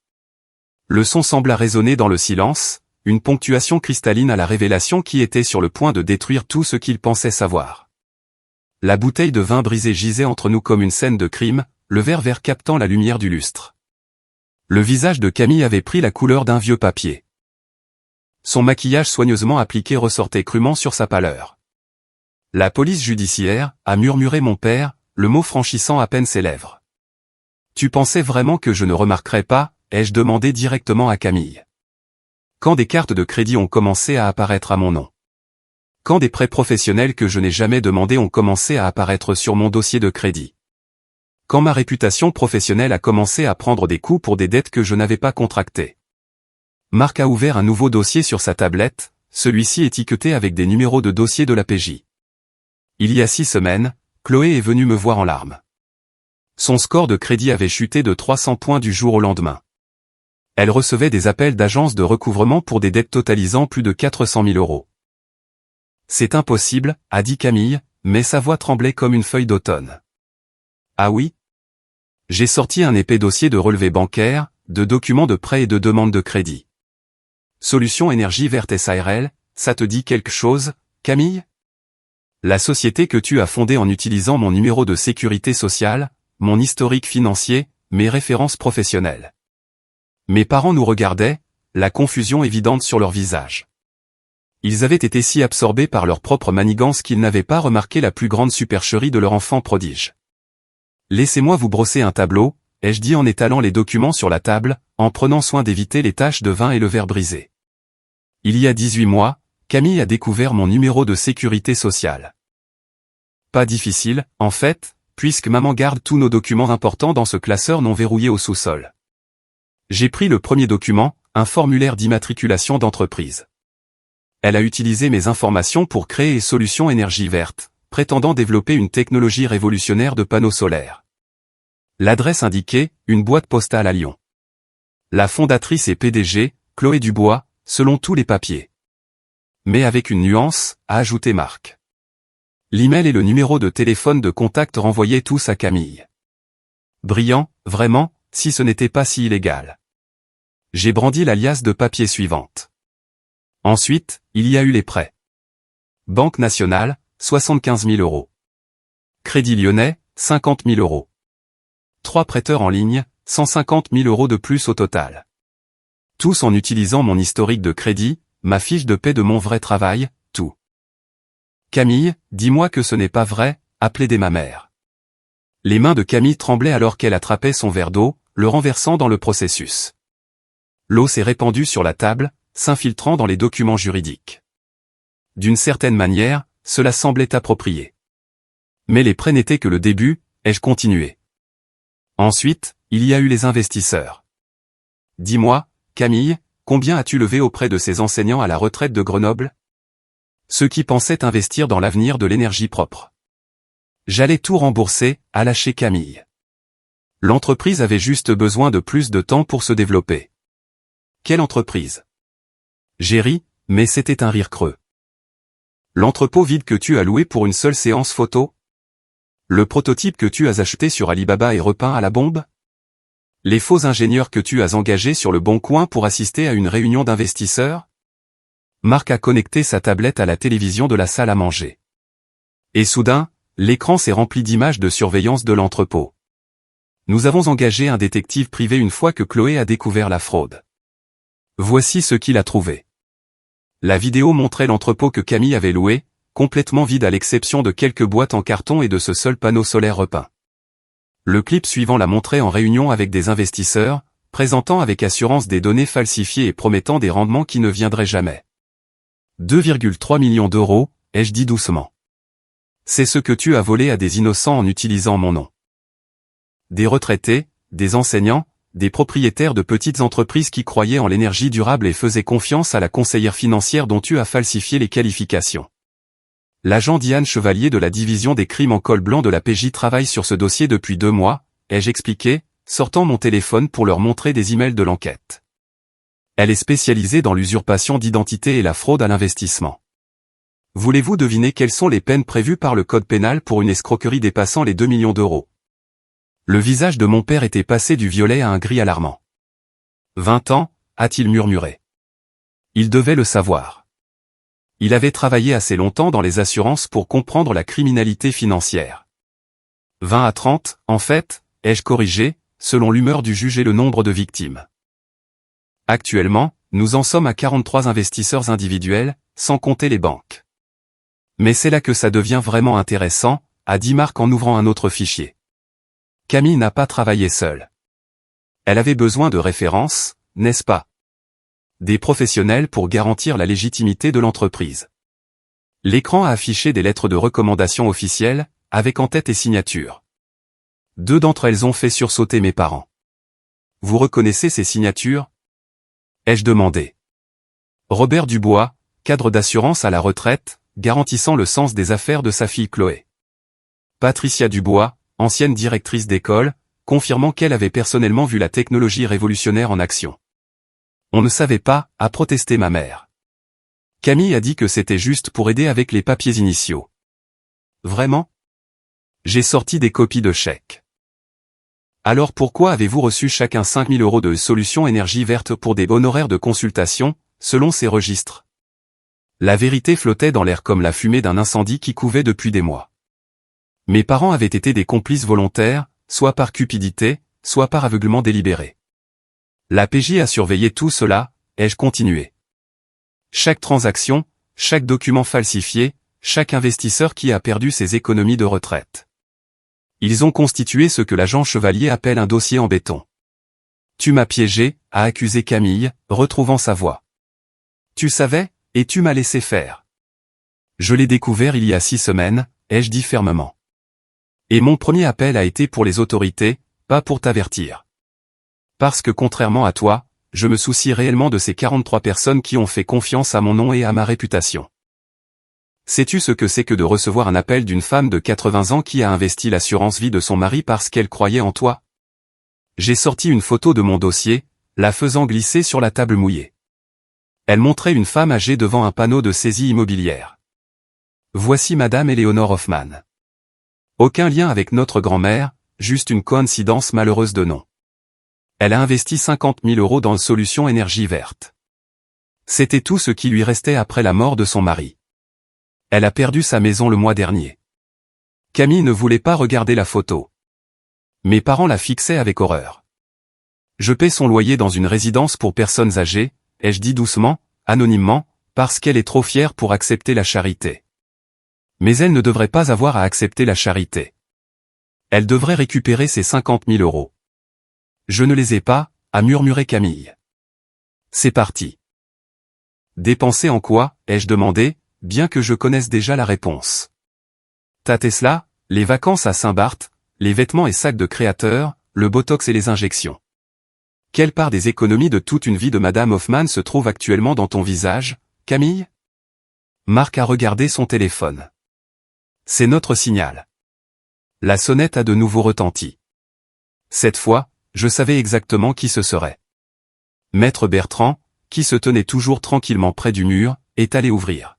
Le son sembla résonner dans le silence, une ponctuation cristalline à la révélation qui était sur le point de détruire tout ce qu'ils pensaient savoir. La bouteille de vin brisée gisait entre nous comme une scène de crime, le verre vert captant la lumière du lustre. Le visage de Camille avait pris la couleur d'un vieux papier. Son maquillage soigneusement appliqué ressortait crûment sur sa pâleur. La police judiciaire, a murmuré mon père, le mot franchissant à peine ses lèvres. Tu pensais vraiment que je ne remarquerais pas, ai-je demandé directement à Camille. Quand des cartes de crédit ont commencé à apparaître à mon nom. Quand des prêts professionnels que je n'ai jamais demandés ont commencé à apparaître sur mon dossier de crédit. Quand ma réputation professionnelle a commencé à prendre des coups pour des dettes que je n'avais pas contractées. Marc a ouvert un nouveau dossier sur sa tablette, celui-ci étiqueté avec des numéros de dossier de la PJ. Il y a 6 semaines, Chloé est venue me voir en larmes. Son score de crédit avait chuté de 300 points du jour au lendemain. Elle recevait des appels d'agences de recouvrement pour des dettes totalisant plus de 400 000 euros. C'est impossible, a dit Camille, mais sa voix tremblait comme une feuille d'automne. Ah oui? J'ai sorti un épais dossier de relevés bancaires, de documents de prêt et de demandes de crédit. Solution Énergie Verte SARL, ça te dit quelque chose, Camille? La société que tu as fondée en utilisant mon numéro de sécurité sociale, mon historique financier, mes références professionnelles. Mes parents nous regardaient, la confusion évidente sur leur visage. Ils avaient été si absorbés par leur propre manigance qu'ils n'avaient pas remarqué la plus grande supercherie de leur enfant prodige. Laissez-moi vous brosser un tableau, ai-je dit en étalant les documents sur la table, en prenant soin d'éviter les taches de vin et le verre brisé. Il y a 18 mois, Camille a découvert mon numéro de sécurité sociale. Pas difficile, en fait, puisque maman garde tous nos documents importants dans ce classeur non verrouillé au sous-sol. J'ai pris le premier document, un formulaire d'immatriculation d'entreprise. Elle a utilisé mes informations pour créer Solutions Énergie Verte, prétendant développer une technologie révolutionnaire de panneaux solaires. L'adresse indiquée, une boîte postale à Lyon. La fondatrice et PDG, Chloé Dubois, selon tous les papiers. Mais avec une nuance, a ajouté Marc. L'email et le numéro de téléphone de contact renvoyaient tous à Camille. Brillant, vraiment, si ce n'était pas si illégal. J'ai brandi la liasse de papier suivante. Ensuite, il y a eu les prêts. Banque nationale, 75 000 euros. Crédit Lyonnais, 50 000 euros. 3 prêteurs en ligne, 150 000 euros de plus au total. Tous en utilisant mon historique de crédit, ma fiche de paie de mon vrai travail, tout. Camille, dis-moi que ce n'est pas vrai, a plaidé ma mère. Les mains de Camille tremblaient alors qu'elle attrapait son verre d'eau, le renversant dans le processus. L'eau s'est répandue sur la table, s'infiltrant dans les documents juridiques. D'une certaine manière, cela semblait approprié. Mais les prêts n'étaient que le début, ai-je continué. Ensuite, il y a eu les investisseurs. Dis-moi, Camille, combien as-tu levé auprès de ces enseignants à la retraite de Grenoble? Ceux qui pensaient investir dans l'avenir de l'énergie propre. J'allais tout rembourser, a lâché Camille. L'entreprise avait juste besoin de plus de temps pour se développer. Quelle entreprise? J'ai ri, mais c'était un rire creux. L'entrepôt vide que tu as loué pour une seule séance photo? Le prototype que tu as acheté sur Alibaba et repeint à la bombe? Les faux ingénieurs que tu as engagés sur le Bon Coin pour assister à une réunion d'investisseurs? Marc a connecté sa tablette à la télévision de la salle à manger. Et soudain, l'écran s'est rempli d'images de surveillance de l'entrepôt. Nous avons engagé un détective privé une fois que Chloé a découvert la fraude. Voici ce qu'il a trouvé. La vidéo montrait l'entrepôt que Camille avait loué, complètement vide à l'exception de quelques boîtes en carton et de ce seul panneau solaire repeint. Le clip suivant la montrait en réunion avec des investisseurs, présentant avec assurance des données falsifiées et promettant des rendements qui ne viendraient jamais. 2,3 millions d'euros, ai-je dit doucement. C'est ce que tu as volé à des innocents en utilisant mon nom. Des retraités, des enseignants, des propriétaires de petites entreprises qui croyaient en l'énergie durable et faisaient confiance à la conseillère financière dont tu as falsifié les qualifications. L'agent Diane Chevalier de la division des crimes en col blanc de la PJ travaille sur ce dossier depuis 2 mois, ai-je expliqué, sortant mon téléphone pour leur montrer des emails de l'enquête. Elle est spécialisée dans l'usurpation d'identité et la fraude à l'investissement. Voulez-vous deviner quelles sont les peines prévues par le code pénal pour une escroquerie dépassant les 2 millions d'euros? Le visage de mon père était passé du violet à un gris alarmant. 20 ans, a-t-il murmuré. Il devait le savoir. Il avait travaillé assez longtemps dans les assurances pour comprendre la criminalité financière. 20 à 30, en fait, ai-je corrigé, selon l'humeur du juge et le nombre de victimes. Actuellement, nous en sommes à 43 investisseurs individuels, sans compter les banques. Mais c'est là que ça devient vraiment intéressant, a dit Marc en ouvrant un autre fichier. Camille n'a pas travaillé seule. Elle avait besoin de références, n'est-ce pas? Des professionnels pour garantir la légitimité de l'entreprise. L'écran a affiché des lettres de recommandation officielles, avec en-tête et signature. 2 d'entre elles ont fait sursauter mes parents. Vous reconnaissez ces signatures? Ai-je demandé. Robert Dubois, cadre d'assurance à la retraite, garantissant le sens des affaires de sa fille Chloé. Patricia Dubois, ancienne directrice d'école, confirmant qu'elle avait personnellement vu la technologie révolutionnaire en action. On ne savait pas, a protesté ma mère. Camille a dit que c'était juste pour aider avec les papiers initiaux. Vraiment? J'ai sorti des copies de chèques. Alors pourquoi avez-vous reçu chacun 5 000 € de solution énergie verte pour des honoraires de consultation, selon ces registres? La vérité flottait dans l'air comme la fumée d'un incendie qui couvait depuis des mois. Mes parents avaient été des complices volontaires, soit par cupidité, soit par aveuglement délibéré. La PJ a surveillé tout cela, ai-je continué. Chaque transaction, chaque document falsifié, chaque investisseur qui a perdu ses économies de retraite. Ils ont constitué ce que l'agent Chevalier appelle un dossier en béton. Tu m'as piégé, a accusé Camille, retrouvant sa voix. Tu savais, et tu m'as laissé faire. Je l'ai découvert il y a 6 semaines, ai-je dit fermement. Et mon premier appel a été pour les autorités, pas pour t'avertir. Parce que contrairement à toi, je me soucie réellement de ces 43 personnes qui ont fait confiance à mon nom et à ma réputation. Sais-tu ce que c'est que de recevoir un appel d'une femme de 80 ans qui a investi l'assurance vie de son mari parce qu'elle croyait en toi? J'ai sorti une photo de mon dossier, la faisant glisser sur la table mouillée. Elle montrait une femme âgée devant un panneau de saisie immobilière. Voici Madame Eleonore Hoffman. Aucun lien avec notre grand-mère, juste une coïncidence malheureuse de nom. Elle a investi 50 000 € dans Solution Énergie Verte. C'était tout ce qui lui restait après la mort de son mari. Elle a perdu sa maison le mois dernier. Camille ne voulait pas regarder la photo. Mes parents la fixaient avec horreur. Je paie son loyer dans une résidence pour personnes âgées, ai-je dit doucement, anonymement, parce qu'elle est trop fière pour accepter la charité. Mais elle ne devrait pas avoir à accepter la charité. Elle devrait récupérer ses 50 000 €. Je ne les ai pas, a murmuré Camille. C'est parti. Dépenser en quoi, ai-je demandé, bien que je connaisse déjà la réponse. Ta Tesla, les vacances à Saint-Barth, les vêtements et sacs de créateurs, le botox et les injections. Quelle part des économies de toute une vie de Madame Hoffman se trouve actuellement dans ton visage, Camille? Marc a regardé son téléphone. C'est notre signal. La sonnette a de nouveau retenti. Cette fois, je savais exactement qui ce serait. Maître Bertrand, qui se tenait toujours tranquillement près du mur, est allé ouvrir.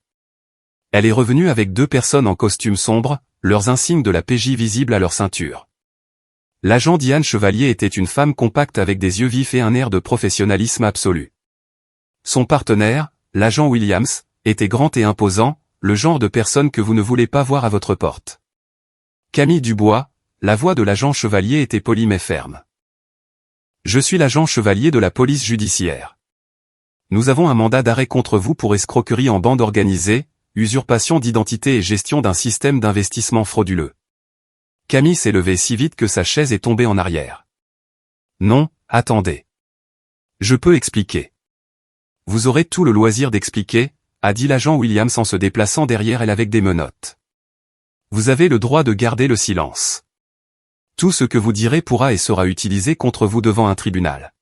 Elle est revenue avec 2 personnes en costume sombre, leurs insignes de la PJ visibles à leur ceinture. L'agent Diane Chevalier était une femme compacte avec des yeux vifs et un air de professionnalisme absolu. Son partenaire, l'agent Williams, était grand et imposant, le genre de personne que vous ne voulez pas voir à votre porte. Camille Dubois, la voix de l'agent Chevalier était polie mais ferme. Je suis l'agent Chevalier de la police judiciaire. Nous avons un mandat d'arrêt contre vous pour escroquerie en bande organisée, usurpation d'identité et gestion d'un système d'investissement frauduleux. Camille s'est levée si vite que sa chaise est tombée en arrière. Non, attendez. Je peux expliquer. Vous aurez tout le loisir d'expliquer, a dit l'agent Williams en se déplaçant derrière elle avec des menottes. Vous avez le droit de garder le silence. Tout ce que vous direz pourra et sera utilisé contre vous devant un tribunal.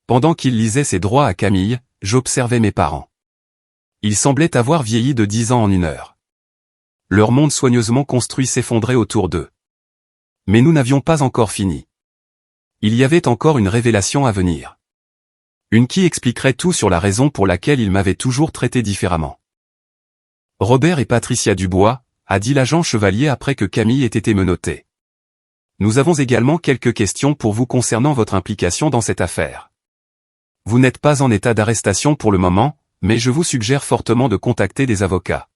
Pendant qu'il lisait ses droits à Camille, j'observais mes parents. Ils semblaient avoir vieilli de 10 ans en 1 heure. Leur monde soigneusement construit s'effondrait autour d'eux. Mais nous n'avions pas encore fini. Il y avait encore une révélation à venir. Une qui expliquerait tout sur la raison pour laquelle ils m'avaient toujours traité différemment. Robert et Patricia Dubois, a dit l'agent Chevalier après que Camille ait été menottée. Nous avons également quelques questions pour vous concernant votre implication dans cette affaire. Vous n'êtes pas en état d'arrestation pour le moment, mais je vous suggère fortement de contacter des avocats.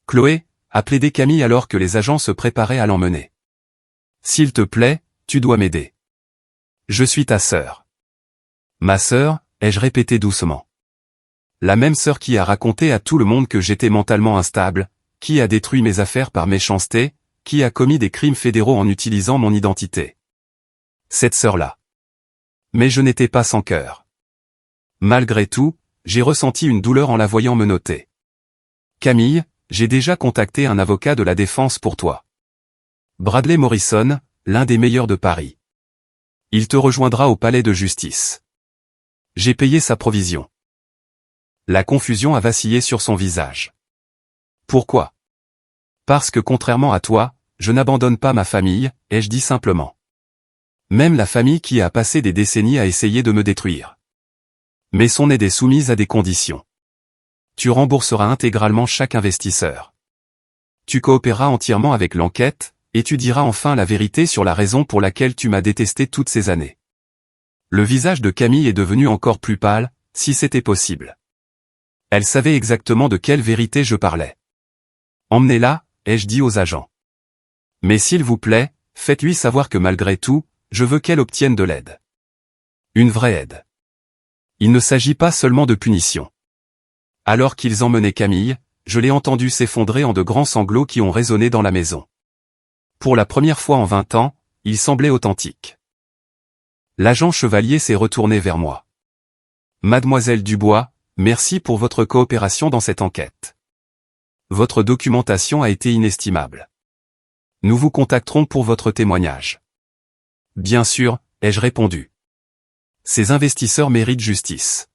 Chloé, a plaidé Camille alors que les agents se préparaient à l'emmener. S'il te plaît, tu dois m'aider. Je suis ta sœur. Ma sœur, ai-je répété doucement. La même sœur qui a raconté à tout le monde que j'étais mentalement instable, qui a détruit mes affaires par méchanceté, qui a commis des crimes fédéraux en utilisant mon identité. Cette sœur-là. Mais je n'étais pas sans cœur. Malgré tout, j'ai ressenti une douleur en la voyant menotter. Camille, j'ai déjà contacté un avocat de la défense pour toi. Bradley Morrison, l'un des meilleurs de Paris. Il te rejoindra au palais de justice. J'ai payé sa provision. La confusion a vacillé sur son visage. Pourquoi? Parce que contrairement à toi, je n'abandonne pas ma famille, ai-je dit simplement. Même la famille qui a passé des décennies à essayer de me détruire. Mais son aide est soumise à des conditions. Tu rembourseras intégralement chaque investisseur. Tu coopéreras entièrement avec l'enquête, et tu diras enfin la vérité sur la raison pour laquelle tu m'as détesté toutes ces années. Le visage de Camille est devenu encore plus pâle, si c'était possible. Elle savait exactement de quelle vérité je parlais. Emmenez-la, ai-je dit aux agents. Mais s'il vous plaît, faites-lui savoir que malgré tout, je veux qu'elle obtienne de l'aide. Une vraie aide. Il ne s'agit pas seulement de punition. Alors qu'ils emmenaient Camille, je l'ai entendu s'effondrer en de grands sanglots qui ont résonné dans la maison. Pour la première fois en 20 ans, il semblait authentique. L'agent Chevalier s'est retourné vers moi. Mademoiselle Dubois, merci pour votre coopération dans cette enquête. Votre documentation a été inestimable. Nous vous contacterons pour votre témoignage. Bien sûr, ai-je répondu. Ces investisseurs méritent justice.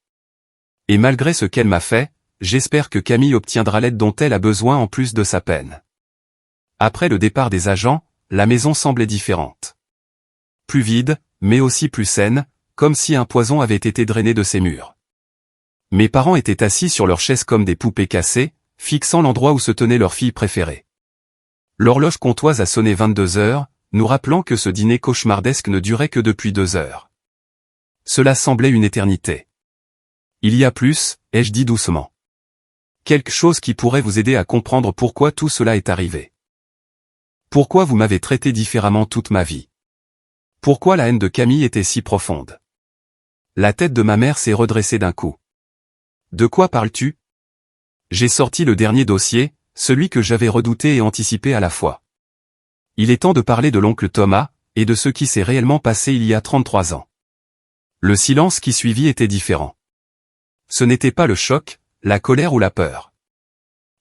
Et malgré ce qu'elle m'a fait, j'espère que Camille obtiendra l'aide dont elle a besoin en plus de sa peine. Après le départ des agents, la maison semblait différente. Plus vide, mais aussi plus saine, comme si un poison avait été drainé de ses murs. Mes parents étaient assis sur leurs chaises comme des poupées cassées, fixant l'endroit où se tenait leur fille préférée. L'horloge comptoise a sonné 22 heures, nous rappelant que ce dîner cauchemardesque ne durait que depuis 2 heures. Cela semblait une éternité. Il y a plus, ai-je dit doucement. Quelque chose qui pourrait vous aider à comprendre pourquoi tout cela est arrivé. Pourquoi vous m'avez traité différemment toute ma vie? Pourquoi la haine de Camille était si profonde? La tête de ma mère s'est redressée d'un coup. De quoi parles-tu? J'ai sorti le dernier dossier, celui que j'avais redouté et anticipé à la fois. Il est temps de parler de l'oncle Thomas, et de ce qui s'est réellement passé il y a 33 ans. Le silence qui suivit était différent. Ce n'était pas le choc, la colère ou la peur.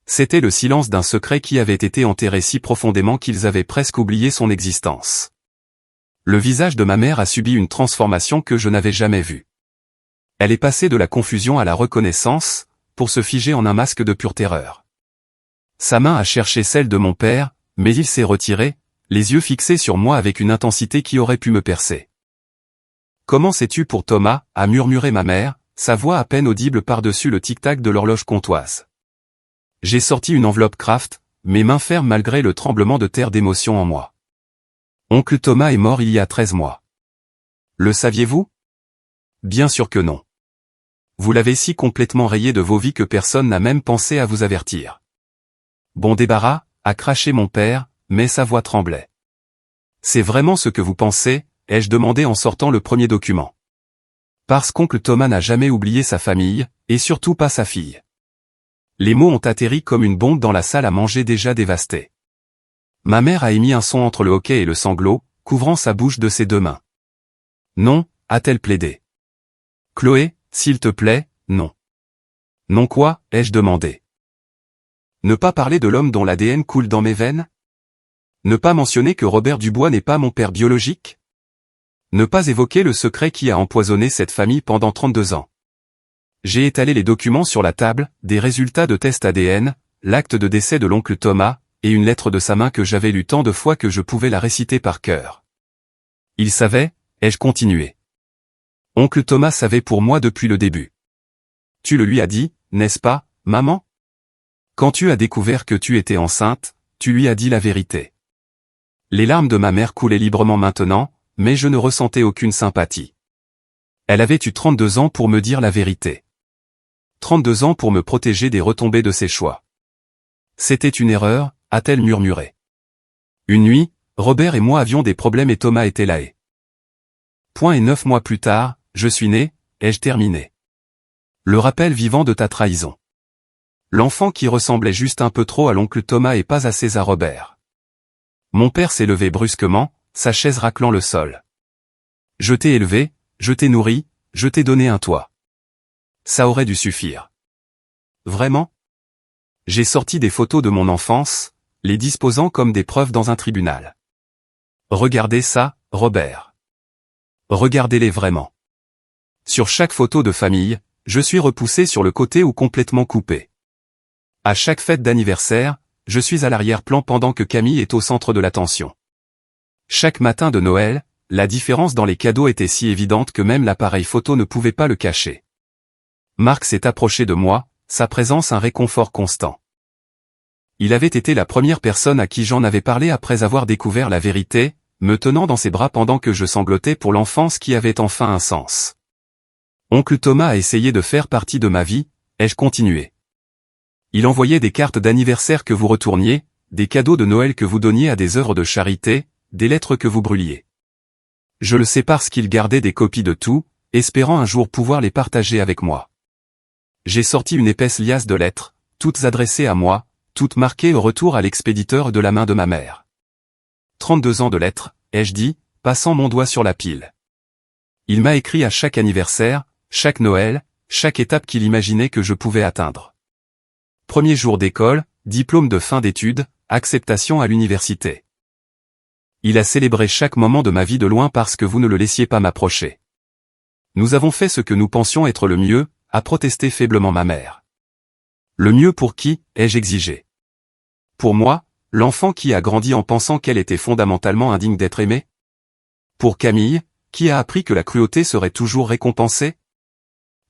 C'était le silence d'un secret qui avait été enterré si profondément qu'ils avaient presque oublié son existence. Le visage de ma mère a subi une transformation que je n'avais jamais vue. Elle est passée de la confusion à la reconnaissance, pour se figer en un masque de pure terreur. Sa main a cherché celle de mon père, mais il s'est retiré, les yeux fixés sur moi avec une intensité qui aurait pu me percer. « Comment sais-tu pour Thomas » a murmuré ma mère, sa voix à peine audible par-dessus le tic-tac de l'horloge comptoise. J'ai sorti une enveloppe Kraft, mes mains fermes malgré le tremblement de terre d'émotion en moi. Oncle Thomas est mort il y a 13 mois. Le saviez-vous? Bien sûr que non. Vous l'avez si complètement rayé de vos vies que personne n'a même pensé à vous avertir. Bon débarras, a craché mon père, mais sa voix tremblait. C'est vraiment ce que vous pensez, ai-je demandé en sortant le premier document. Parce qu'oncle Thomas n'a jamais oublié sa famille, et surtout pas sa fille. Les mots ont atterri comme une bombe dans la salle à manger déjà dévastée. Ma mère a émis un son entre le hoquet et le sanglot, couvrant sa bouche de ses 2 mains. Non, a-t-elle plaidé. Chloé, s'il te plaît, non. Non quoi, ai-je demandé. Ne pas parler de l'homme dont l'ADN coule dans mes veines? Ne pas mentionner que Robert Dubois n'est pas mon père biologique? Ne pas évoquer le secret qui a empoisonné cette famille pendant 32 ans. J'ai étalé les documents sur la table, des résultats de tests ADN, l'acte de décès de l'oncle Thomas, et une lettre de sa main que j'avais lue tant de fois que je pouvais la réciter par cœur. Il savait, ai-je continué. Oncle Thomas savait pour moi depuis le début. Tu le lui as dit, n'est-ce pas, maman? Quand tu as découvert que tu étais enceinte, tu lui as dit la vérité. Les larmes de ma mère coulaient librement maintenant, mais je ne ressentais aucune sympathie. Elle avait eu 32 ans pour me dire la vérité. 32 ans pour me protéger des retombées de ses choix. C'était une erreur, a-t-elle murmuré. Une nuit, Robert et moi avions des problèmes et Thomas était là et. Point et 9 mois plus tard, je suis né, ai-je terminé. Le rappel vivant de ta trahison. L'enfant qui ressemblait juste un peu trop à l'oncle Thomas et pas assez à Robert. Mon père s'est levé brusquement, sa chaise raclant le sol. Je t'ai élevé, je t'ai nourri, je t'ai donné un toit. Ça aurait dû suffire. Vraiment? J'ai sorti des photos de mon enfance, les disposant comme des preuves dans un tribunal. Regardez ça, Robert. Regardez-les vraiment. Sur chaque photo de famille, je suis repoussé sur le côté ou complètement coupé. À chaque fête d'anniversaire, je suis à l'arrière-plan pendant que Camille est au centre de l'attention. Chaque matin de Noël, la différence dans les cadeaux était si évidente que même l'appareil photo ne pouvait pas le cacher. Marc s'est approché de moi, sa présence un réconfort constant. Il avait été la première personne à qui j'en avais parlé après avoir découvert la vérité, me tenant dans ses bras pendant que je sanglotais pour l'enfance qui avait enfin un sens. Oncle Thomas a essayé de faire partie de ma vie, ai-je continué. Il envoyait des cartes d'anniversaire que vous retourniez, des cadeaux de Noël que vous donniez à des œuvres de charité, des lettres que vous brûliez. Je le sais parce qu'il gardait des copies de tout, espérant un jour pouvoir les partager avec moi. J'ai sorti une épaisse liasse de lettres, toutes adressées à moi, toutes marquées au retour à l'expéditeur de la main de ma mère. 32 ans de lettres, ai-je dit, passant mon doigt sur la pile. Il m'a écrit à chaque anniversaire, chaque Noël, chaque étape qu'il imaginait que je pouvais atteindre. Premier jour d'école, diplôme de fin d'études, acceptation à l'université. Il a célébré chaque moment de ma vie de loin parce que vous ne le laissiez pas m'approcher. Nous avons fait ce que nous pensions être le mieux, a protesté faiblement ma mère. Le mieux pour qui, ai-je exigé. Pour moi, l'enfant qui a grandi en pensant qu'elle était fondamentalement indigne d'être aimée? Pour Camille, qui a appris que la cruauté serait toujours récompensée?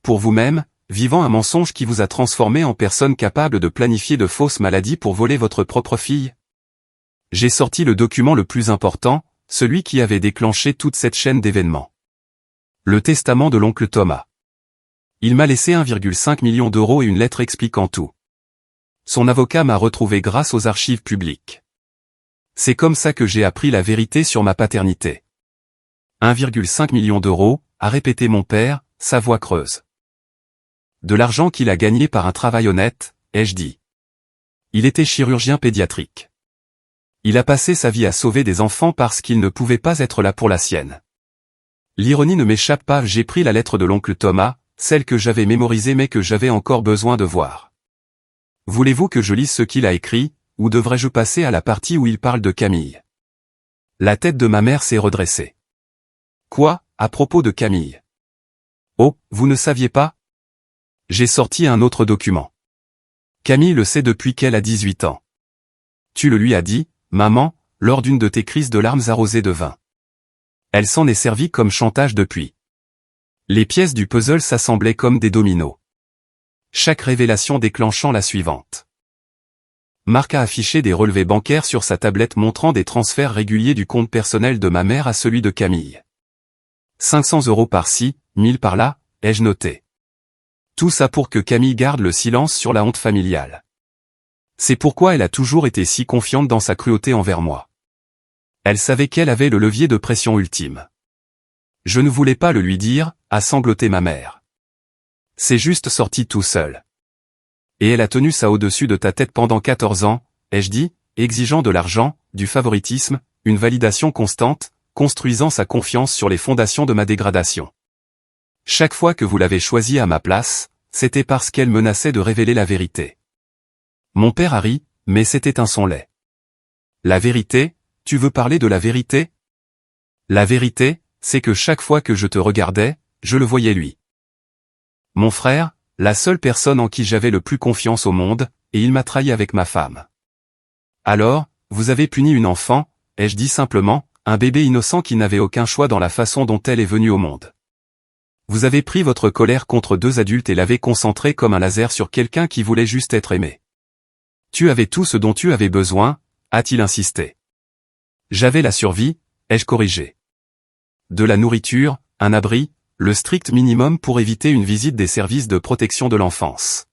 Pour vous-même, vivant un mensonge qui vous a transformé en personne capable de planifier de fausses maladies pour voler votre propre fille? J'ai sorti le document le plus important, celui qui avait déclenché toute cette chaîne d'événements. Le testament de l'oncle Thomas. Il m'a laissé 1,5 million d'euros et une lettre expliquant tout. Son avocat m'a retrouvé grâce aux archives publiques. C'est comme ça que j'ai appris la vérité sur ma paternité. 1,5 million d'euros, a répété mon père, sa voix creuse. De l'argent qu'il a gagné par un travail honnête, ai-je dit. Il était chirurgien pédiatrique. Il a passé sa vie à sauver des enfants parce qu'il ne pouvait pas être là pour la sienne. L'ironie ne m'échappe pas, j'ai pris la lettre de l'oncle Thomas, celle que j'avais mémorisée mais que j'avais encore besoin de voir. Voulez-vous que je lise ce qu'il a écrit, ou devrais-je passer à la partie où il parle de Camille? La tête de ma mère s'est redressée. Quoi, à propos de Camille? Oh, vous ne saviez pas? J'ai sorti un autre document. Camille le sait depuis qu'elle a 18 ans. Tu le lui as dit, maman, lors d'une de tes crises de larmes arrosées de vin. Elle s'en est servie comme chantage depuis. Les pièces du puzzle s'assemblaient comme des dominos. Chaque révélation déclenchant la suivante. Marc a affiché des relevés bancaires sur sa tablette montrant des transferts réguliers du compte personnel de ma mère à celui de Camille. 500 € par-ci, 1000 par-là, ai-je noté. Tout ça pour que Camille garde le silence sur la honte familiale. C'est pourquoi elle a toujours été si confiante dans sa cruauté envers moi. Elle savait qu'elle avait le levier de pression ultime. Je ne voulais pas le lui dire, a sangloté ma mère. C'est juste sorti tout seul. Et elle a tenu ça au-dessus de ta tête pendant 14 ans, ai-je dit, exigeant de l'argent, du favoritisme, une validation constante, construisant sa confiance sur les fondations de ma dégradation. Chaque fois que vous l'avez choisie à ma place, c'était parce qu'elle menaçait de révéler la vérité. Mon père a ri, mais c'était un son laid. La vérité, tu veux parler de la vérité? La vérité, c'est que chaque fois que je te regardais, je le voyais lui. Mon frère, la seule personne en qui j'avais le plus confiance au monde, et il m'a trahi avec ma femme. Alors, vous avez puni une enfant, ai-je dit simplement, un bébé innocent qui n'avait aucun choix dans la façon dont elle est venue au monde. Vous avez pris votre colère contre deux adultes et l'avez concentrée comme un laser sur quelqu'un qui voulait juste être aimé. Tu avais tout ce dont tu avais besoin, a-t-il insisté. J'avais la survie, ai-je corrigé. De la nourriture, un abri, le strict minimum pour éviter une visite des services de protection de l'enfance.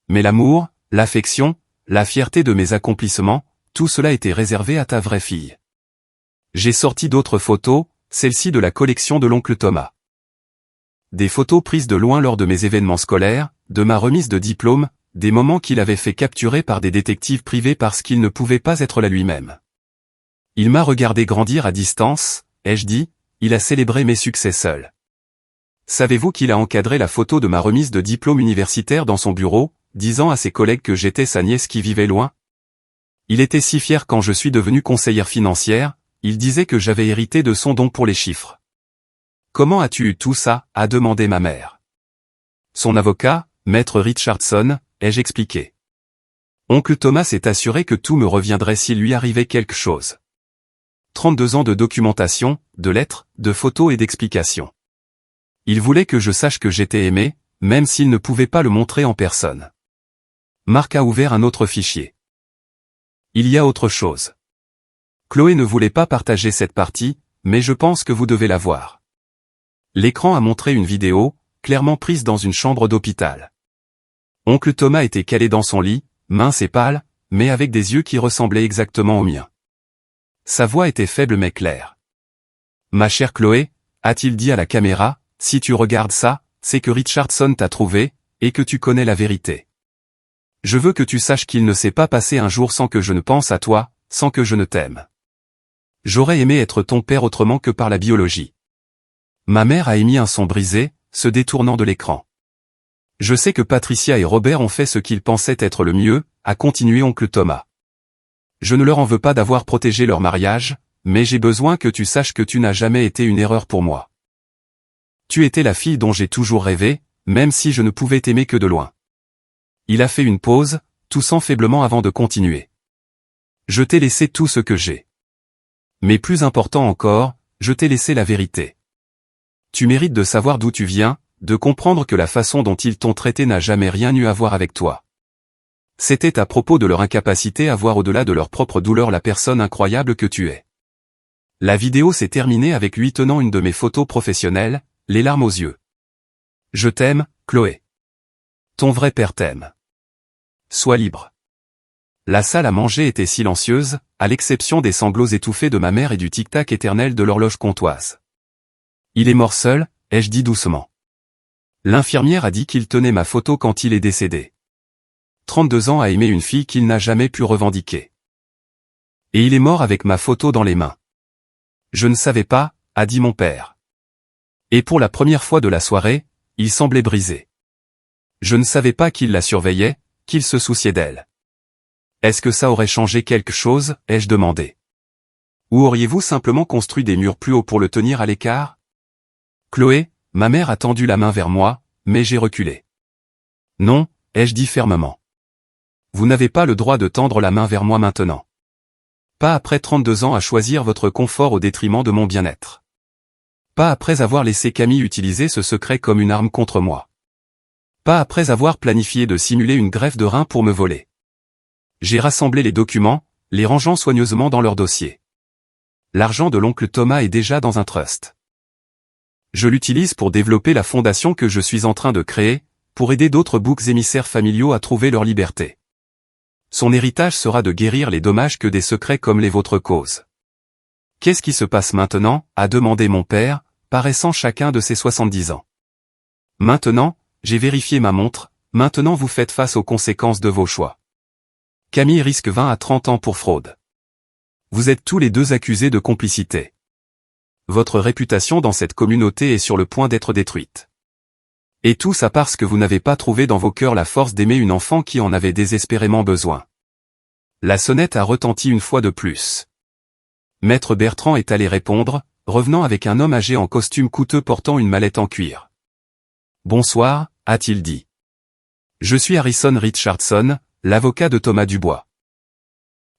Mais l'amour, l'affection, la fierté de mes accomplissements, tout cela était réservé à ta vraie fille. J'ai sorti d'autres photos, celle-ci de la collection de l'oncle Thomas. Des photos prises de loin lors de mes événements scolaires, de ma remise de diplôme, des moments qu'il avait fait capturer par des détectives privés parce qu'il ne pouvait pas être là lui-même. Il m'a regardé grandir à distance, ai-je dit, il a célébré mes succès seul. Savez-vous qu'il a encadré la photo de ma remise de diplôme universitaire dans son bureau, disant à ses collègues que j'étais sa nièce qui vivait loin? Il était si fier quand je suis devenue conseillère financière, il disait que j'avais hérité de son don pour les chiffres. Comment as-tu eu tout ça? A demandé ma mère. Son avocat, maître Richardson, ai-je expliqué. Oncle Thomas s'est assuré que tout me reviendrait s'il lui arrivait quelque chose. 32 ans de documentation, de lettres, de photos et d'explications. Il voulait que je sache que j'étais aimé, même s'il ne pouvait pas le montrer en personne. Marc a ouvert un autre fichier. Il y a autre chose. Chloé ne voulait pas partager cette partie, mais je pense que vous devez la voir. L'écran a montré une vidéo, clairement prise dans une chambre d'hôpital. Oncle Thomas était calé dans son lit, mince et pâle, mais avec des yeux qui ressemblaient exactement aux miens. Sa voix était faible mais claire. Ma chère Chloé, a-t-il dit à la caméra, si tu regardes ça, c'est que Richardson t'a trouvé, et que tu connais la vérité. Je veux que tu saches qu'il ne s'est pas passé un jour sans que je ne pense à toi, sans que je ne t'aime. J'aurais aimé être ton père autrement que par la biologie. Ma mère a émis un son brisé, se détournant de l'écran. Je sais que Patricia et Robert ont fait ce qu'ils pensaient être le mieux, a continué oncle Thomas. Je ne leur en veux pas d'avoir protégé leur mariage, mais j'ai besoin que tu saches que tu n'as jamais été une erreur pour moi. Tu étais la fille dont j'ai toujours rêvé, même si je ne pouvais t'aimer que de loin. Il a fait une pause, toussant faiblement avant de continuer. Je t'ai laissé tout ce que j'ai. Mais plus important encore, je t'ai laissé la vérité. Tu mérites de savoir d'où tu viens, de comprendre que la façon dont ils t'ont traité n'a jamais rien eu à voir avec toi. C'était à propos de leur incapacité à voir au-delà de leur propre douleur la personne incroyable que tu es. La vidéo s'est terminée avec lui tenant une de mes photos professionnelles, les larmes aux yeux. Je t'aime, Chloé. Ton vrai père t'aime. Sois libre. La salle à manger était silencieuse, à l'exception des sanglots étouffés de ma mère et du tic-tac éternel de l'horloge comptoise. Il est mort seul, ai-je dit doucement. L'infirmière a dit qu'il tenait ma photo quand il est décédé. 32 ans à aimer une fille qu'il n'a jamais pu revendiquer. Et il est mort avec ma photo dans les mains. Je ne savais pas, a dit mon père. Et pour la première fois de la soirée, il semblait brisé. Je ne savais pas qu'il la surveillait, qu'il se souciait d'elle. Est-ce que ça aurait changé quelque chose, ai-je demandé. Ou auriez-vous simplement construit des murs plus hauts pour le tenir à l'écart? Chloé, ma mère a tendu la main vers moi, mais j'ai reculé. Non, ai-je dit fermement. Vous n'avez pas le droit de tendre la main vers moi maintenant. Pas après 32 ans à choisir votre confort au détriment de mon bien-être. Pas après avoir laissé Camille utiliser ce secret comme une arme contre moi. Pas après avoir planifié de simuler une greffe de rein pour me voler. J'ai rassemblé les documents, les rangeant soigneusement dans leur dossier. L'argent de l'oncle Thomas est déjà dans un trust. Je l'utilise pour développer la fondation que je suis en train de créer, pour aider d'autres boucs émissaires familiaux à trouver leur liberté. Son héritage sera de guérir les dommages que des secrets comme les vôtres causent. Qu'est-ce qui se passe maintenant, a demandé mon père, paraissant chacun de ses 70 ans. Maintenant, j'ai vérifié ma montre, maintenant vous faites face aux conséquences de vos choix. Camille risque 20 à 30 ans pour fraude. Vous êtes tous les deux accusés de complicité. Votre réputation dans cette communauté est sur le point d'être détruite. Et tout ça parce que vous n'avez pas trouvé dans vos cœurs la force d'aimer une enfant qui en avait désespérément besoin. La sonnette a retenti une fois de plus. Maître Bertrand est allé répondre, revenant avec un homme âgé en costume coûteux portant une mallette en cuir. « Bonsoir », a-t-il dit. « Je suis Harrison Richardson, l'avocat de Thomas Dubois.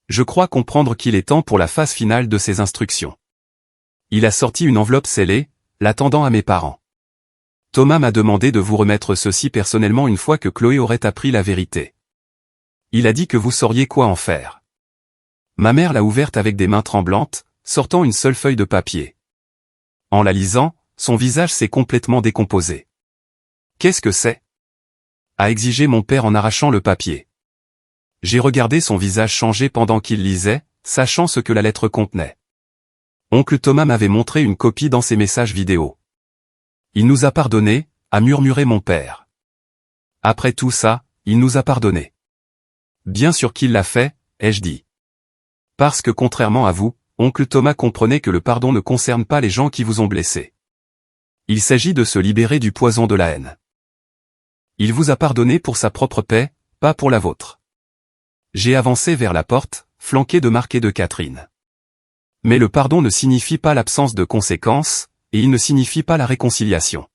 Je crois comprendre qu'il est temps pour la phase finale de ses instructions. » Il a sorti une enveloppe scellée, la tendant à mes parents. « Thomas m'a demandé de vous remettre ceci personnellement une fois que Chloé aurait appris la vérité. Il a dit que vous sauriez quoi en faire. » Ma mère l'a ouverte avec des mains tremblantes, sortant une seule feuille de papier. En la lisant, son visage s'est complètement décomposé. « Qu'est-ce que c'est ?» a exigé mon père en arrachant le papier. J'ai regardé son visage changer pendant qu'il lisait, sachant ce que la lettre contenait. Oncle Thomas m'avait montré une copie dans ses messages vidéo. « Il nous a pardonné », a murmuré mon père. « Après tout ça, il nous a pardonné. »« Bien sûr qu'il l'a fait », ai-je dit. Parce que contrairement à vous, oncle Thomas comprenait que le pardon ne concerne pas les gens qui vous ont blessé. Il s'agit de se libérer du poison de la haine. Il vous a pardonné pour sa propre paix, pas pour la vôtre. J'ai avancé vers la porte, flanqué de Marc et de Catherine. Mais le pardon ne signifie pas l'absence de conséquences, et il ne signifie pas la réconciliation.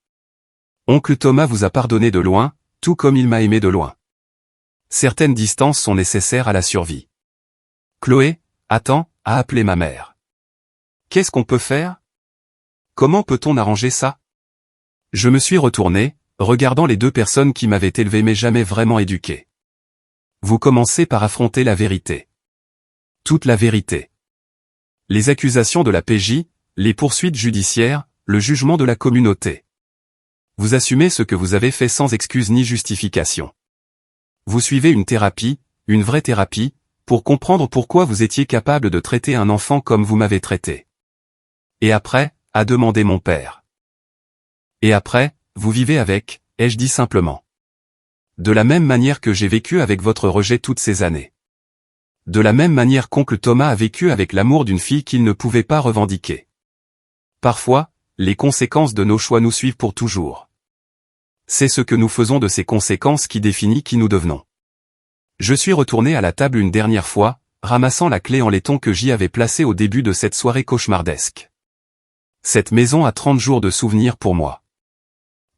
Oncle Thomas vous a pardonné de loin, tout comme il m'a aimé de loin. Certaines distances sont nécessaires à la survie. Chloé, attends, a appelé ma mère. Qu'est-ce qu'on peut faire? Comment peut-on arranger ça? Je me suis retourné, regardant les deux personnes qui m'avaient élevé mais jamais vraiment éduqué. Vous commencez par affronter la vérité. Toute la vérité. Les accusations de la PJ, les poursuites judiciaires, le jugement de la communauté. Vous assumez ce que vous avez fait sans excuse ni justification. Vous suivez une thérapie, une vraie thérapie, pour comprendre pourquoi vous étiez capable de traiter un enfant comme vous m'avez traité. Et après, a demandé mon père. Et après, vous vivez avec, ai-je dit simplement. De la même manière que j'ai vécu avec votre rejet toutes ces années. De la même manière qu'oncle Thomas a vécu avec l'amour d'une fille qu'il ne pouvait pas revendiquer. Parfois, les conséquences de nos choix nous suivent pour toujours. C'est ce que nous faisons de ces conséquences qui définit qui nous devenons. Je suis retourné à la table une dernière fois, ramassant la clé en laiton que j'y avais placée au début de cette soirée cauchemardesque. Cette maison a 30 jours de souvenirs pour moi.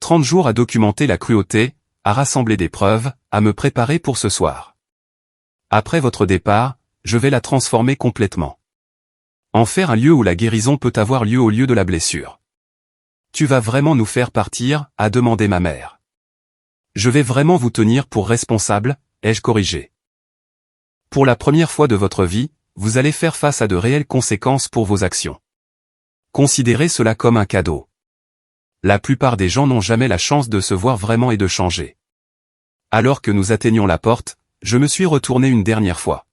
30 jours à documenter la cruauté, à rassembler des preuves, à me préparer pour ce soir. Après votre départ, je vais la transformer complètement. En faire un lieu où la guérison peut avoir lieu au lieu de la blessure. Tu vas vraiment nous faire partir, a demandé ma mère. Je vais vraiment vous tenir pour responsable, ai-je corrigé. Pour la première fois de votre vie, vous allez faire face à de réelles conséquences pour vos actions. Considérez cela comme un cadeau. La plupart des gens n'ont jamais la chance de se voir vraiment et de changer. Alors que nous atteignions la porte, je me suis retourné une dernière fois.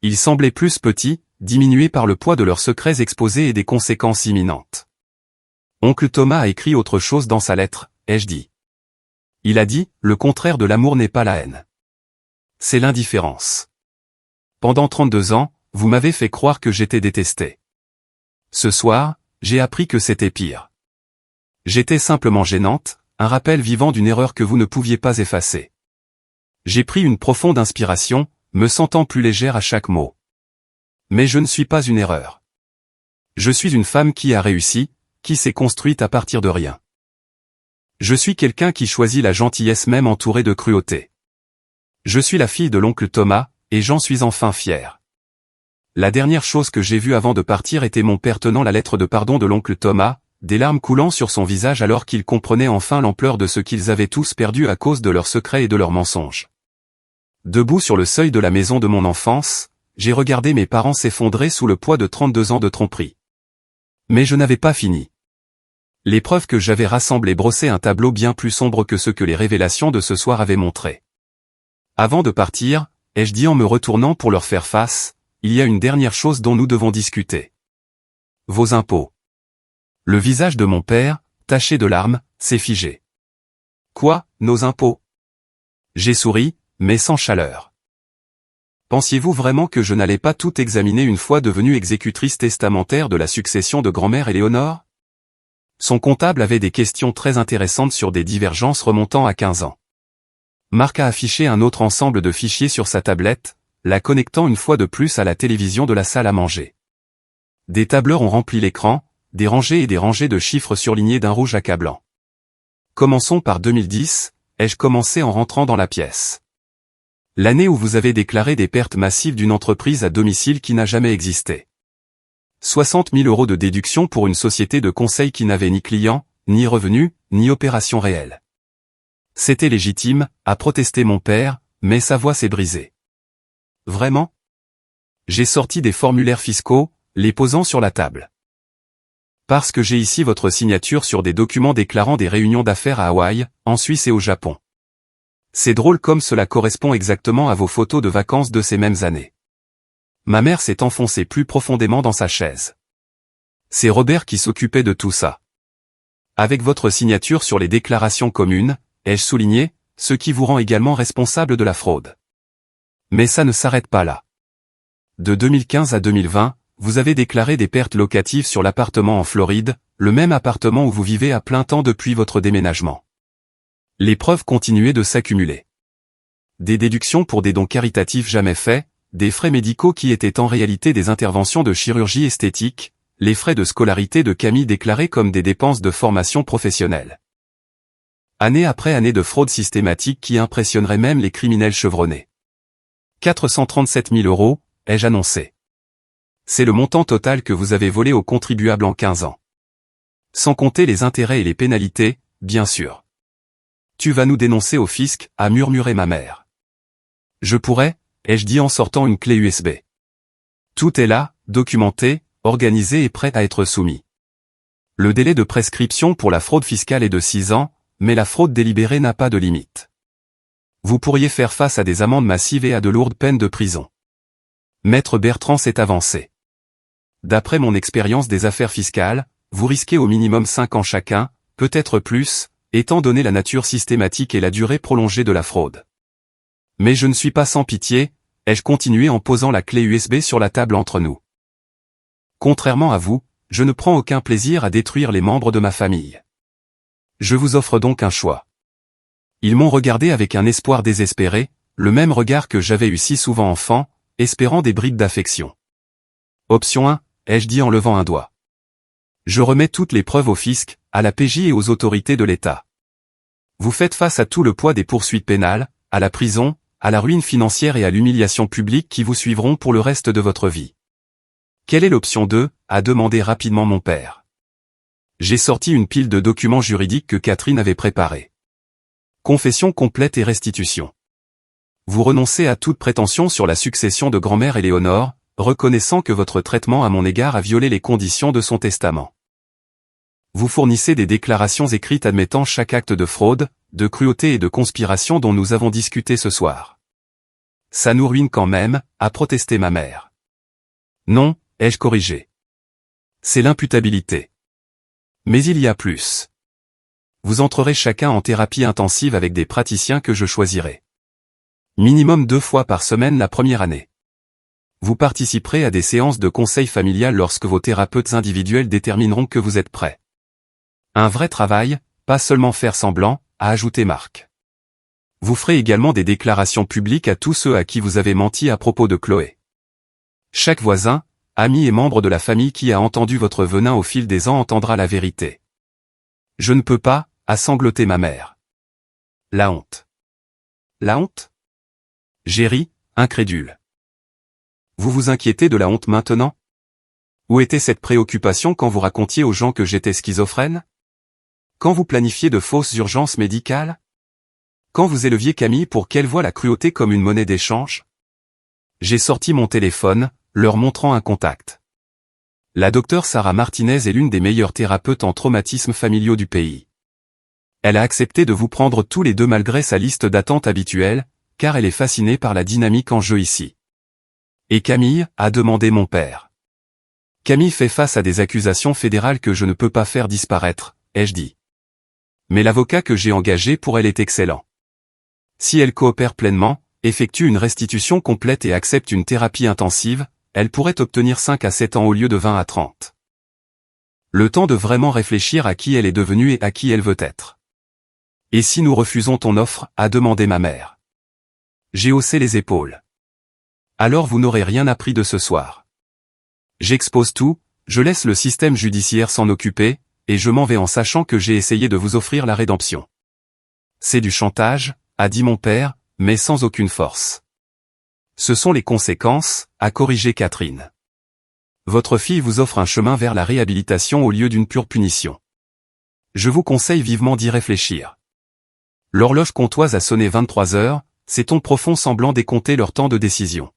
Ils semblaient plus petits, diminués par le poids de leurs secrets exposés et des conséquences imminentes. Oncle Thomas a écrit autre chose dans sa lettre, ai-je dit. Il a dit, le contraire de l'amour n'est pas la haine. C'est l'indifférence. Pendant 32 ans, vous m'avez fait croire que j'étais détesté. Ce soir, j'ai appris que c'était pire. J'étais simplement gênante, un rappel vivant d'une erreur que vous ne pouviez pas effacer. J'ai pris une profonde inspiration, me sentant plus légère à chaque mot. Mais je ne suis pas une erreur. Je suis une femme qui a réussi, qui s'est construite à partir de rien. Je suis quelqu'un qui choisit la gentillesse même entourée de cruauté. Je suis la fille de l'oncle Thomas, et j'en suis enfin fier. La dernière chose que j'ai vue avant de partir était mon père tenant la lettre de pardon de l'oncle Thomas, des larmes coulant sur son visage alors qu'il comprenait enfin l'ampleur de ce qu'ils avaient tous perdu à cause de leurs secrets et de leurs mensonges. Debout sur le seuil de la maison de mon enfance, j'ai regardé mes parents s'effondrer sous le poids de 32 ans de tromperie. Mais je n'avais pas fini. Les preuves que j'avais rassemblées brossaient un tableau bien plus sombre que ce que les révélations de ce soir avaient montré. Avant de partir, ai-je dit en me retournant pour leur faire face, il y a une dernière chose dont nous devons discuter. Vos impôts. Le visage de mon père, taché de larmes, s'est figé. Quoi, nos impôts? J'ai souri, mais sans chaleur. Pensiez-vous vraiment que je n'allais pas tout examiner une fois devenue exécutrice testamentaire de la succession de grand-mère Éléonore? Son comptable avait des questions très intéressantes sur des divergences remontant à 15 ans. Marc a affiché un autre ensemble de fichiers sur sa tablette, la connectant une fois de plus à la télévision de la salle à manger. Des tableurs ont rempli l'écran, des rangées et des rangées de chiffres surlignés d'un rouge accablant. Commençons par 2010, ai-je commencé en rentrant dans la pièce. L'année où vous avez déclaré des pertes massives d'une entreprise à domicile qui n'a jamais existé. 60 000 € de déduction pour une société de conseil qui n'avait ni client, ni revenus, ni opération réelle. C'était légitime, a protesté mon père, mais sa voix s'est brisée. Vraiment? J'ai sorti des formulaires fiscaux, les posant sur la table. Parce que j'ai ici votre signature sur des documents déclarant des réunions d'affaires à Hawaï, en Suisse et au Japon. C'est drôle comme cela correspond exactement à vos photos de vacances de ces mêmes années. Ma mère s'est enfoncée plus profondément dans sa chaise. C'est Robert qui s'occupait de tout ça. Avec votre signature sur les déclarations communes, ai-je souligné, ce qui vous rend également responsable de la fraude. Mais ça ne s'arrête pas là. De 2015 à 2020, vous avez déclaré des pertes locatives sur l'appartement en Floride, le même appartement où vous vivez à plein temps depuis votre déménagement. Les preuves continuaient de s'accumuler. Des déductions pour des dons caritatifs jamais faits, des frais médicaux qui étaient en réalité des interventions de chirurgie esthétique, les frais de scolarité de Camille déclarés comme des dépenses de formation professionnelle. Année après année de fraude systématique qui impressionnerait même les criminels chevronnés. 437 000 €, ai-je annoncé. C'est le montant total que vous avez volé aux contribuables en 15 ans. Sans compter les intérêts et les pénalités, bien sûr. Tu vas nous dénoncer au fisc, a murmuré ma mère. Je pourrais, ai-je dit en sortant une clé USB. Tout est là, documenté, organisé et prêt à être soumis. Le délai de prescription pour la fraude fiscale est de 6 ans, mais la fraude délibérée n'a pas de limite. Vous pourriez faire face à des amendes massives et à de lourdes peines de prison. Maître Bertrand s'est avancé. D'après mon expérience des affaires fiscales, vous risquez au minimum 5 ans chacun, peut-être plus, étant donné la nature systématique et la durée prolongée de la fraude. Mais je ne suis pas sans pitié, ai-je continué en posant la clé USB sur la table entre nous. Contrairement à vous, je ne prends aucun plaisir à détruire les membres de ma famille. Je vous offre donc un choix. Ils m'ont regardé avec un espoir désespéré, le même regard que j'avais eu si souvent enfant, espérant des bribes d'affection. Option 1, ai-je dit en levant un doigt. Je remets toutes les preuves au fisc, à la PJ et aux autorités de l'État. Vous faites face à tout le poids des poursuites pénales, à la prison, à la ruine financière et à l'humiliation publique qui vous suivront pour le reste de votre vie. Quelle est l'option 2, a demandé rapidement mon père. J'ai sorti une pile de documents juridiques que Catherine avait préparés. Confession complète et restitution. Vous renoncez à toute prétention sur la succession de grand-mère Éléonore, reconnaissant que votre traitement à mon égard a violé les conditions de son testament. Vous fournissez des déclarations écrites admettant chaque acte de fraude, de cruauté et de conspiration dont nous avons discuté ce soir. Ça nous ruine quand même, a protesté ma mère. Non, ai-je corrigé. C'est l'imputabilité. Mais il y a plus. Vous entrerez chacun en thérapie intensive avec des praticiens que je choisirai. Minimum 2 fois par semaine la première année. Vous participerez à des séances de conseil familial lorsque vos thérapeutes individuels détermineront que vous êtes prêt. Un vrai travail, pas seulement faire semblant, a ajouté Marc. Vous ferez également des déclarations publiques à tous ceux à qui vous avez menti à propos de Chloé. Chaque voisin, ami et membre de la famille qui a entendu votre venin au fil des ans entendra la vérité. Je ne peux pas, a sangloté ma mère. La honte. La honte? J'ai ri, incrédule. Vous vous inquiétez de la honte maintenant? Où était cette préoccupation quand vous racontiez aux gens que j'étais schizophrène? Quand vous planifiez de fausses urgences médicales? Quand vous éleviez Camille pour qu'elle voie la cruauté comme une monnaie d'échange? J'ai sorti mon téléphone, leur montrant un contact. La docteure Sarah Martinez est l'une des meilleures thérapeutes en traumatismes familiaux du pays. Elle a accepté de vous prendre tous les deux malgré sa liste d'attente habituelle, car elle est fascinée par la dynamique en jeu ici. Et Camille, a demandé mon père. Camille fait face à des accusations fédérales que je ne peux pas faire disparaître, ai-je dit. Mais l'avocat que j'ai engagé pour elle est excellent. Si elle coopère pleinement, effectue une restitution complète et accepte une thérapie intensive, elle pourrait obtenir 5 à 7 ans au lieu de 20 à 30. Le temps de vraiment réfléchir à qui elle est devenue et à qui elle veut être. Et si nous refusons ton offre, a demandé ma mère. J'ai haussé les épaules. Alors vous n'aurez rien appris de ce soir. J'expose tout, Je laisse le système judiciaire s'en occuper, et je m'en vais en sachant que j'ai essayé de vous offrir la rédemption. C'est du chantage, a dit mon père, mais sans aucune force. Ce sont les conséquences, a corrigé Catherine. Votre fille vous offre un chemin vers la réhabilitation au lieu d'une pure punition. Je vous conseille vivement d'y réfléchir. L'horloge comptoise a sonné 23 heures, ces tons profonds semblant décompter leur temps de décision.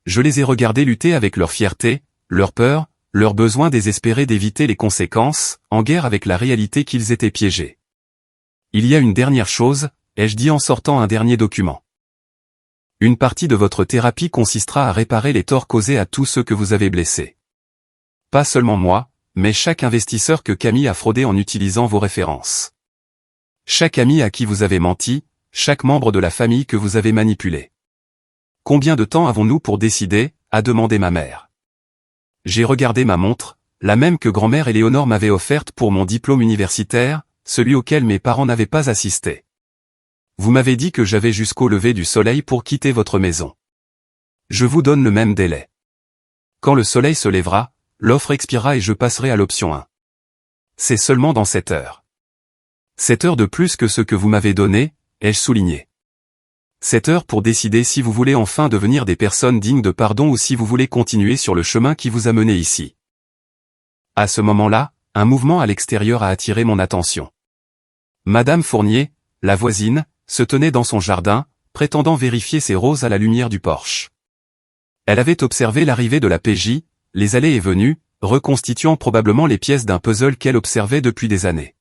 Je les ai regardés lutter avec leur fierté, leur peur, leur besoin désespéré d'éviter les conséquences, en guerre avec la réalité qu'ils étaient piégés. Il y a une dernière chose, ai-je dit en sortant un dernier document. Une partie de votre thérapie consistera à réparer les torts causés à tous ceux que vous avez blessés. Pas seulement moi, mais chaque investisseur que Camille a fraudé en utilisant vos références. Chaque ami à qui vous avez menti, chaque membre de la famille que vous avez manipulé. Combien de temps avons-nous pour décider, a demandé ma mère. J'ai regardé ma montre, la même que grand-mère Éléonore m'avait offerte pour mon diplôme universitaire, celui auquel mes parents n'avaient pas assisté. Vous m'avez dit que j'avais jusqu'au lever du soleil pour quitter votre maison. Je vous donne le même délai. Quand le soleil se lèvera, l'offre expirera et je passerai à l'option 1. C'est seulement dans 7 heures. 7 heures de plus que ce que vous m'avez donné, ai-je souligné. 7 heures pour décider si vous voulez enfin devenir des personnes dignes de pardon ou si vous voulez continuer sur le chemin qui vous a mené ici. À ce moment-là, un mouvement à l'extérieur a attiré mon attention. Madame Fournier, la voisine, se tenait dans son jardin, prétendant vérifier ses roses à la lumière du porche. Elle avait observé l'arrivée de la PJ, les allées et venues, reconstituant probablement les pièces d'un puzzle qu'elle observait depuis des années.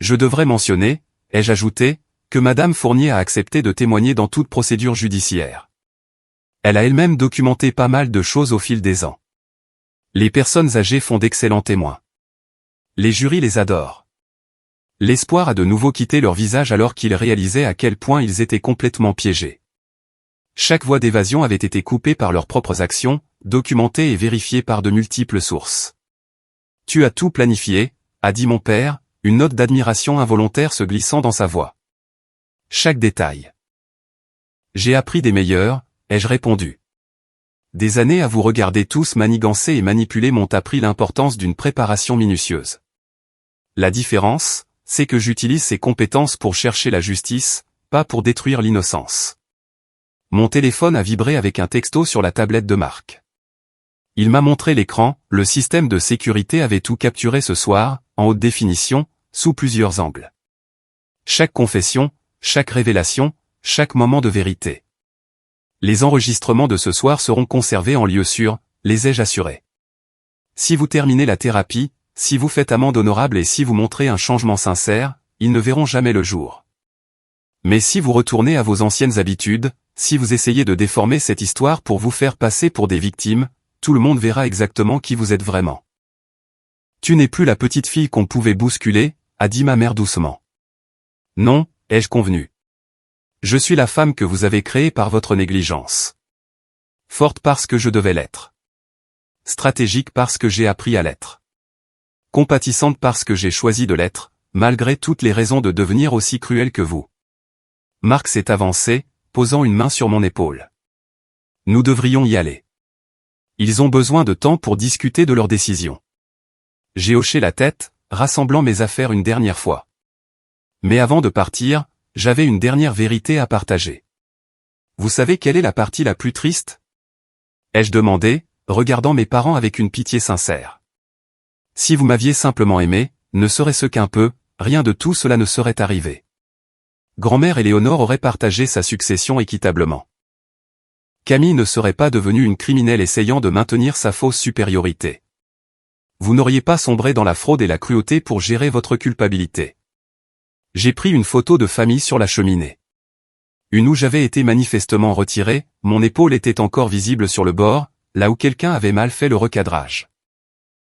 Je devrais mentionner, ai-je ajouté, que Madame Fournier a accepté de témoigner dans toute procédure judiciaire. Elle a elle-même documenté pas mal de choses au fil des ans. Les personnes âgées font d'excellents témoins. Les jurys les adorent. L'espoir a de nouveau quitté leur visage alors qu'ils réalisaient à quel point ils étaient complètement piégés. Chaque voie d'évasion avait été coupée par leurs propres actions, documentée et vérifiée par de multiples sources. Tu as tout planifié, a dit mon père, une note d'admiration involontaire se glissant dans sa voix. Chaque détail. J'ai appris des meilleurs, ai-je répondu. Des années à vous regarder tous manigancer et manipuler m'ont appris l'importance d'une préparation minutieuse. La différence, c'est que j'utilise ces compétences pour chercher la justice, pas pour détruire l'innocence. Mon téléphone a vibré avec un texto sur la tablette de Marc. Il m'a montré l'écran, le système de sécurité avait tout capturé ce soir, en haute définition, sous plusieurs angles. Chaque confession, chaque révélation, chaque moment de vérité. Les enregistrements de ce soir seront conservés en lieu sûr, les ai-je assurés. Si vous terminez la thérapie, si vous faites amende honorable et si vous montrez un changement sincère, ils ne verront jamais le jour. Mais si vous retournez à vos anciennes habitudes, si vous essayez de déformer cette histoire pour vous faire passer pour des victimes, tout le monde verra exactement qui vous êtes vraiment. Tu n'es plus la petite fille qu'on pouvait bousculer, a dit ma mère doucement. Non, ai-je convenu. Je suis la femme que vous avez créée par votre négligence. Forte parce que je devais l'être. Stratégique parce que j'ai appris à l'être. Compatissante parce que j'ai choisi de l'être, malgré toutes les raisons de devenir aussi cruelle que vous. Marc s'est avancé, posant une main sur mon épaule. Nous devrions y aller. Ils ont besoin de temps pour discuter de leurs décisions. J'ai hoché la tête, rassemblant mes affaires une dernière fois. Mais avant de partir, j'avais une dernière vérité à partager. Vous savez quelle est la partie la plus triste ? Ai-je demandé, regardant mes parents avec une pitié sincère. Si vous m'aviez simplement aimé, ne serait-ce qu'un peu, rien de tout cela ne serait arrivé. Grand-mère Éléonore aurait partagé sa succession équitablement. Camille ne serait pas devenue une criminelle essayant de maintenir sa fausse supériorité. Vous n'auriez pas sombré dans la fraude et la cruauté pour gérer votre culpabilité. J'ai pris une photo de famille sur la cheminée. Une où j'avais été manifestement retiré, mon épaule était encore visible sur le bord, là où quelqu'un avait mal fait le recadrage.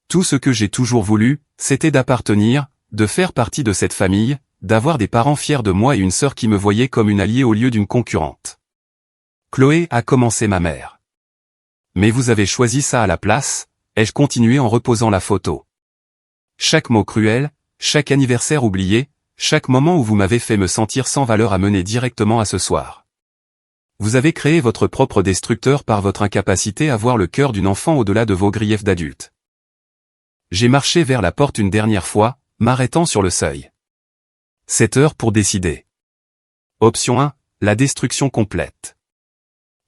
Tout ce que j'ai toujours voulu, c'était d'appartenir, de faire partie de cette famille, d'avoir des parents fiers de moi et une sœur qui me voyait comme une alliée au lieu d'une concurrente. Chloé, a commencé ma mère. Mais vous avez choisi ça à la place, ai-je continué en reposant la photo. Chaque mot cruel, chaque anniversaire oublié, chaque moment où vous m'avez fait me sentir sans valeur a mené directement à ce soir. Vous avez créé votre propre destructeur par votre incapacité à voir le cœur d'une enfant au-delà de vos griefs d'adulte. J'ai marché vers la porte une dernière fois, m'arrêtant sur le seuil. 7 heures pour décider. Option 1, la destruction complète.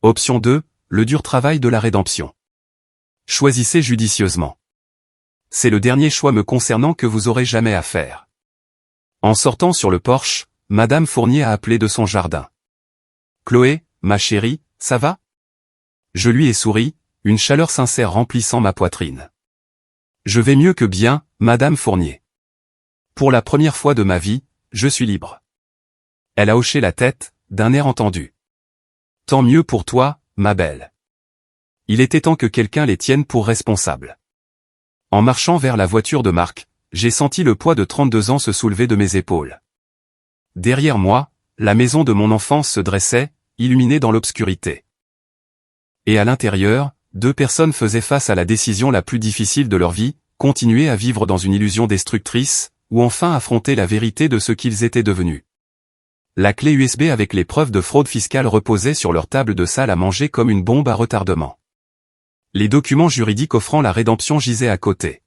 Option 2, le dur travail de la rédemption. Choisissez judicieusement. C'est le dernier choix me concernant que vous aurez jamais à faire. En sortant sur le porche, Madame Fournier a appelé de son jardin. Chloé, ma chérie, ça va? Je lui ai souri, une chaleur sincère remplissant ma poitrine. Je vais mieux que bien, Madame Fournier. Pour la première fois de ma vie, je suis libre. Elle a hoché la tête, d'un air entendu. Tant mieux pour toi, ma belle. Il était temps que quelqu'un les tienne pour responsables. En marchant vers la voiture de Marc, j'ai senti le poids de 32 ans se soulever de mes épaules. Derrière moi, la maison de mon enfance se dressait, illuminée dans l'obscurité. Et à l'intérieur, 2 personnes faisaient face à la décision la plus difficile de leur vie, continuer à vivre dans une illusion destructrice, ou enfin affronter la vérité de ce qu'ils étaient devenus. La clé USB avec les preuves de fraude fiscale reposait sur leur table de salle à manger comme une bombe à retardement. Les documents juridiques offrant la rédemption gisaient à côté.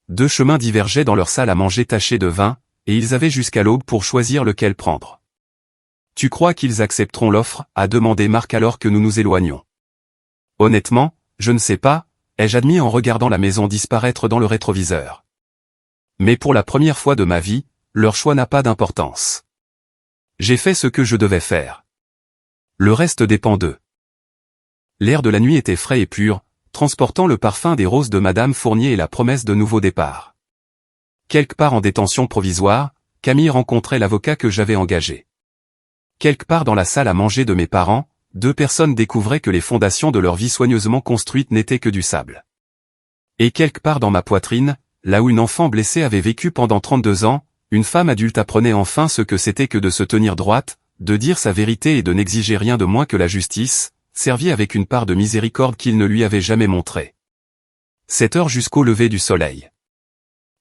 2 chemins divergeaient dans leur salle à manger tachée de vin, et ils avaient jusqu'à l'aube pour choisir lequel prendre. « Tu crois qu'ils accepteront l'offre ?» a demandé Marc alors que nous nous éloignions. « Honnêtement, je ne sais pas », ai-je admis en regardant la maison disparaître dans le rétroviseur. Mais pour la première fois de ma vie, leur choix n'a pas d'importance. J'ai fait ce que je devais faire. Le reste dépend d'eux. L'air de la nuit était frais et pur, transportant le parfum des roses de Madame Fournier et la promesse de nouveaux départs. Quelque part en détention provisoire, Camille rencontrait l'avocat que j'avais engagé. Quelque part dans la salle à manger de mes parents, 2 personnes découvraient que les fondations de leur vie soigneusement construites n'étaient que du sable. Et quelque part dans ma poitrine, là où une enfant blessée avait vécu pendant 32 ans, une femme adulte apprenait enfin ce que c'était que de se tenir droite, de dire sa vérité et de n'exiger rien de moins que la justice, servie avec une part de miséricorde qu'il ne lui avait jamais montrée. 7 heures jusqu'au lever du soleil.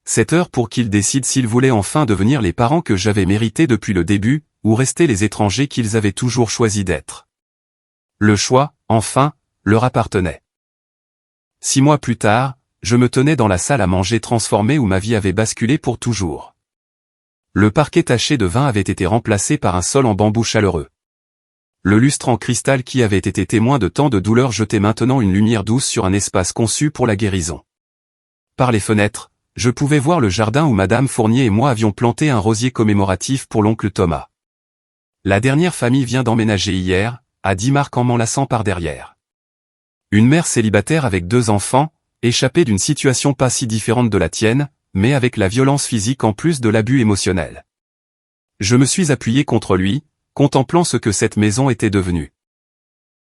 7 heures pour qu'ils décident s'ils voulaient enfin devenir les parents que j'avais mérités depuis le début, ou rester les étrangers qu'ils avaient toujours choisi d'être. Le choix, enfin, leur appartenait. 6 mois plus tard, je me tenais dans la salle à manger transformée où ma vie avait basculé pour toujours. Le parquet taché de vin avait été remplacé par un sol en bambou chaleureux. Le lustre en cristal qui avait été témoin de tant de douleurs jetait maintenant une lumière douce sur un espace conçu pour la guérison. Par les fenêtres, je pouvais voir le jardin où Madame Fournier et moi avions planté un rosier commémoratif pour l'oncle Thomas. La dernière famille vient d'emménager hier, a dit Marc en m'enlaçant par derrière. Une mère célibataire avec 2 enfants, échappée d'une situation pas si différente de la tienne, mais avec la violence physique en plus de l'abus émotionnel. Je me suis appuyé contre lui, contemplant ce que cette maison était devenue.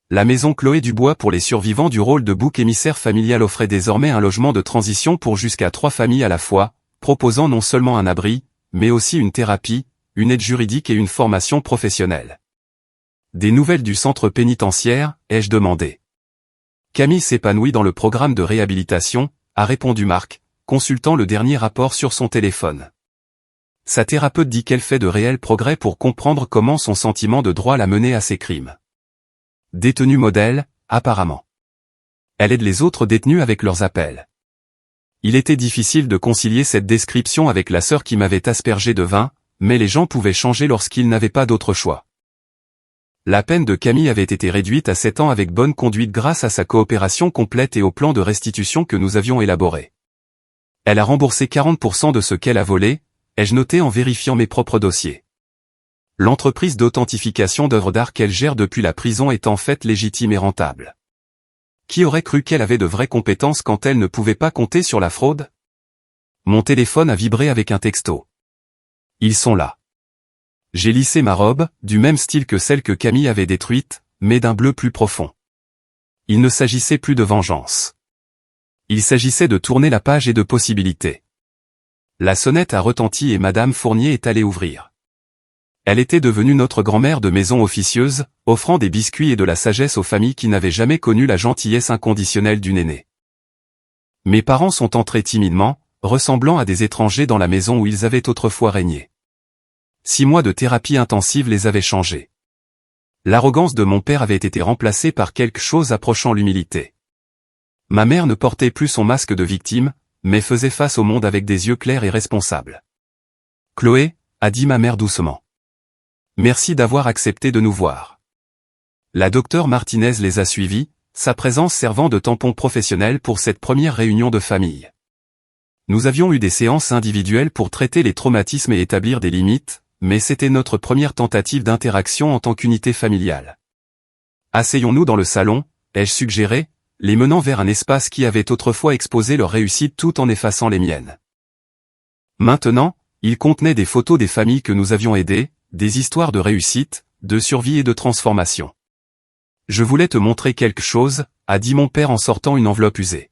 La maison Chloé Dubois pour les survivants du rôle de bouc émissaire familial offrait désormais un logement de transition pour jusqu'à 3 familles à la fois, proposant non seulement un abri, mais aussi une thérapie, une aide juridique et une formation professionnelle. Des nouvelles du centre pénitentiaire, ai-je demandé. Camille s'épanouit dans le programme de réhabilitation, a répondu Marc, consultant le dernier rapport sur son téléphone. Sa thérapeute dit qu'elle fait de réels progrès pour comprendre comment son sentiment de droit l'a menée à ces crimes. Détenue modèle, apparemment. Elle aide les autres détenus avec leurs appels. Il était difficile de concilier cette description avec la sœur qui m'avait aspergé de vin, mais les gens pouvaient changer lorsqu'ils n'avaient pas d'autre choix. La peine de Camille avait été réduite à 7 ans avec bonne conduite grâce à sa coopération complète et au plan de restitution que nous avions élaboré. Elle a remboursé 40% de ce qu'elle a volé, ai-je noté en vérifiant mes propres dossiers. L'entreprise d'authentification d'œuvres d'art qu'elle gère depuis la prison est en fait légitime et rentable. Qui aurait cru qu'elle avait de vraies compétences quand elle ne pouvait pas compter sur la fraude? Mon téléphone a vibré avec un texto. Ils sont là. J'ai lissé ma robe, du même style que celle que Camille avait détruite, mais d'un bleu plus profond. Il ne s'agissait plus de vengeance. Il s'agissait de tourner la page et de possibilités. La sonnette a retenti et Madame Fournier est allée ouvrir. Elle était devenue notre grand-mère de maison officieuse, offrant des biscuits et de la sagesse aux familles qui n'avaient jamais connu la gentillesse inconditionnelle d'une aînée. Mes parents sont entrés timidement, ressemblant à des étrangers dans la maison où ils avaient autrefois régné. 6 mois de thérapie intensive les avaient changés. L'arrogance de mon père avait été remplacée par quelque chose approchant l'humilité. Ma mère ne portait plus son masque de victime, mais faisait face au monde avec des yeux clairs et responsables. « Chloé » a dit ma mère doucement. « Merci d'avoir accepté de nous voir. » La docteure Martinez les a suivis, sa présence servant de tampon professionnel pour cette première réunion de famille. Nous avions eu des séances individuelles pour traiter les traumatismes et établir des limites, mais c'était notre première tentative d'interaction en tant qu'unité familiale. « Asseyons-nous dans le salon », ai-je suggéré, les menant vers un espace qui avait autrefois exposé leur réussite tout en effaçant les miennes. Maintenant, il contenait des photos des familles que nous avions aidées, des histoires de réussite, de survie et de transformation. « Je voulais te montrer quelque chose », a dit mon père en sortant une enveloppe usée.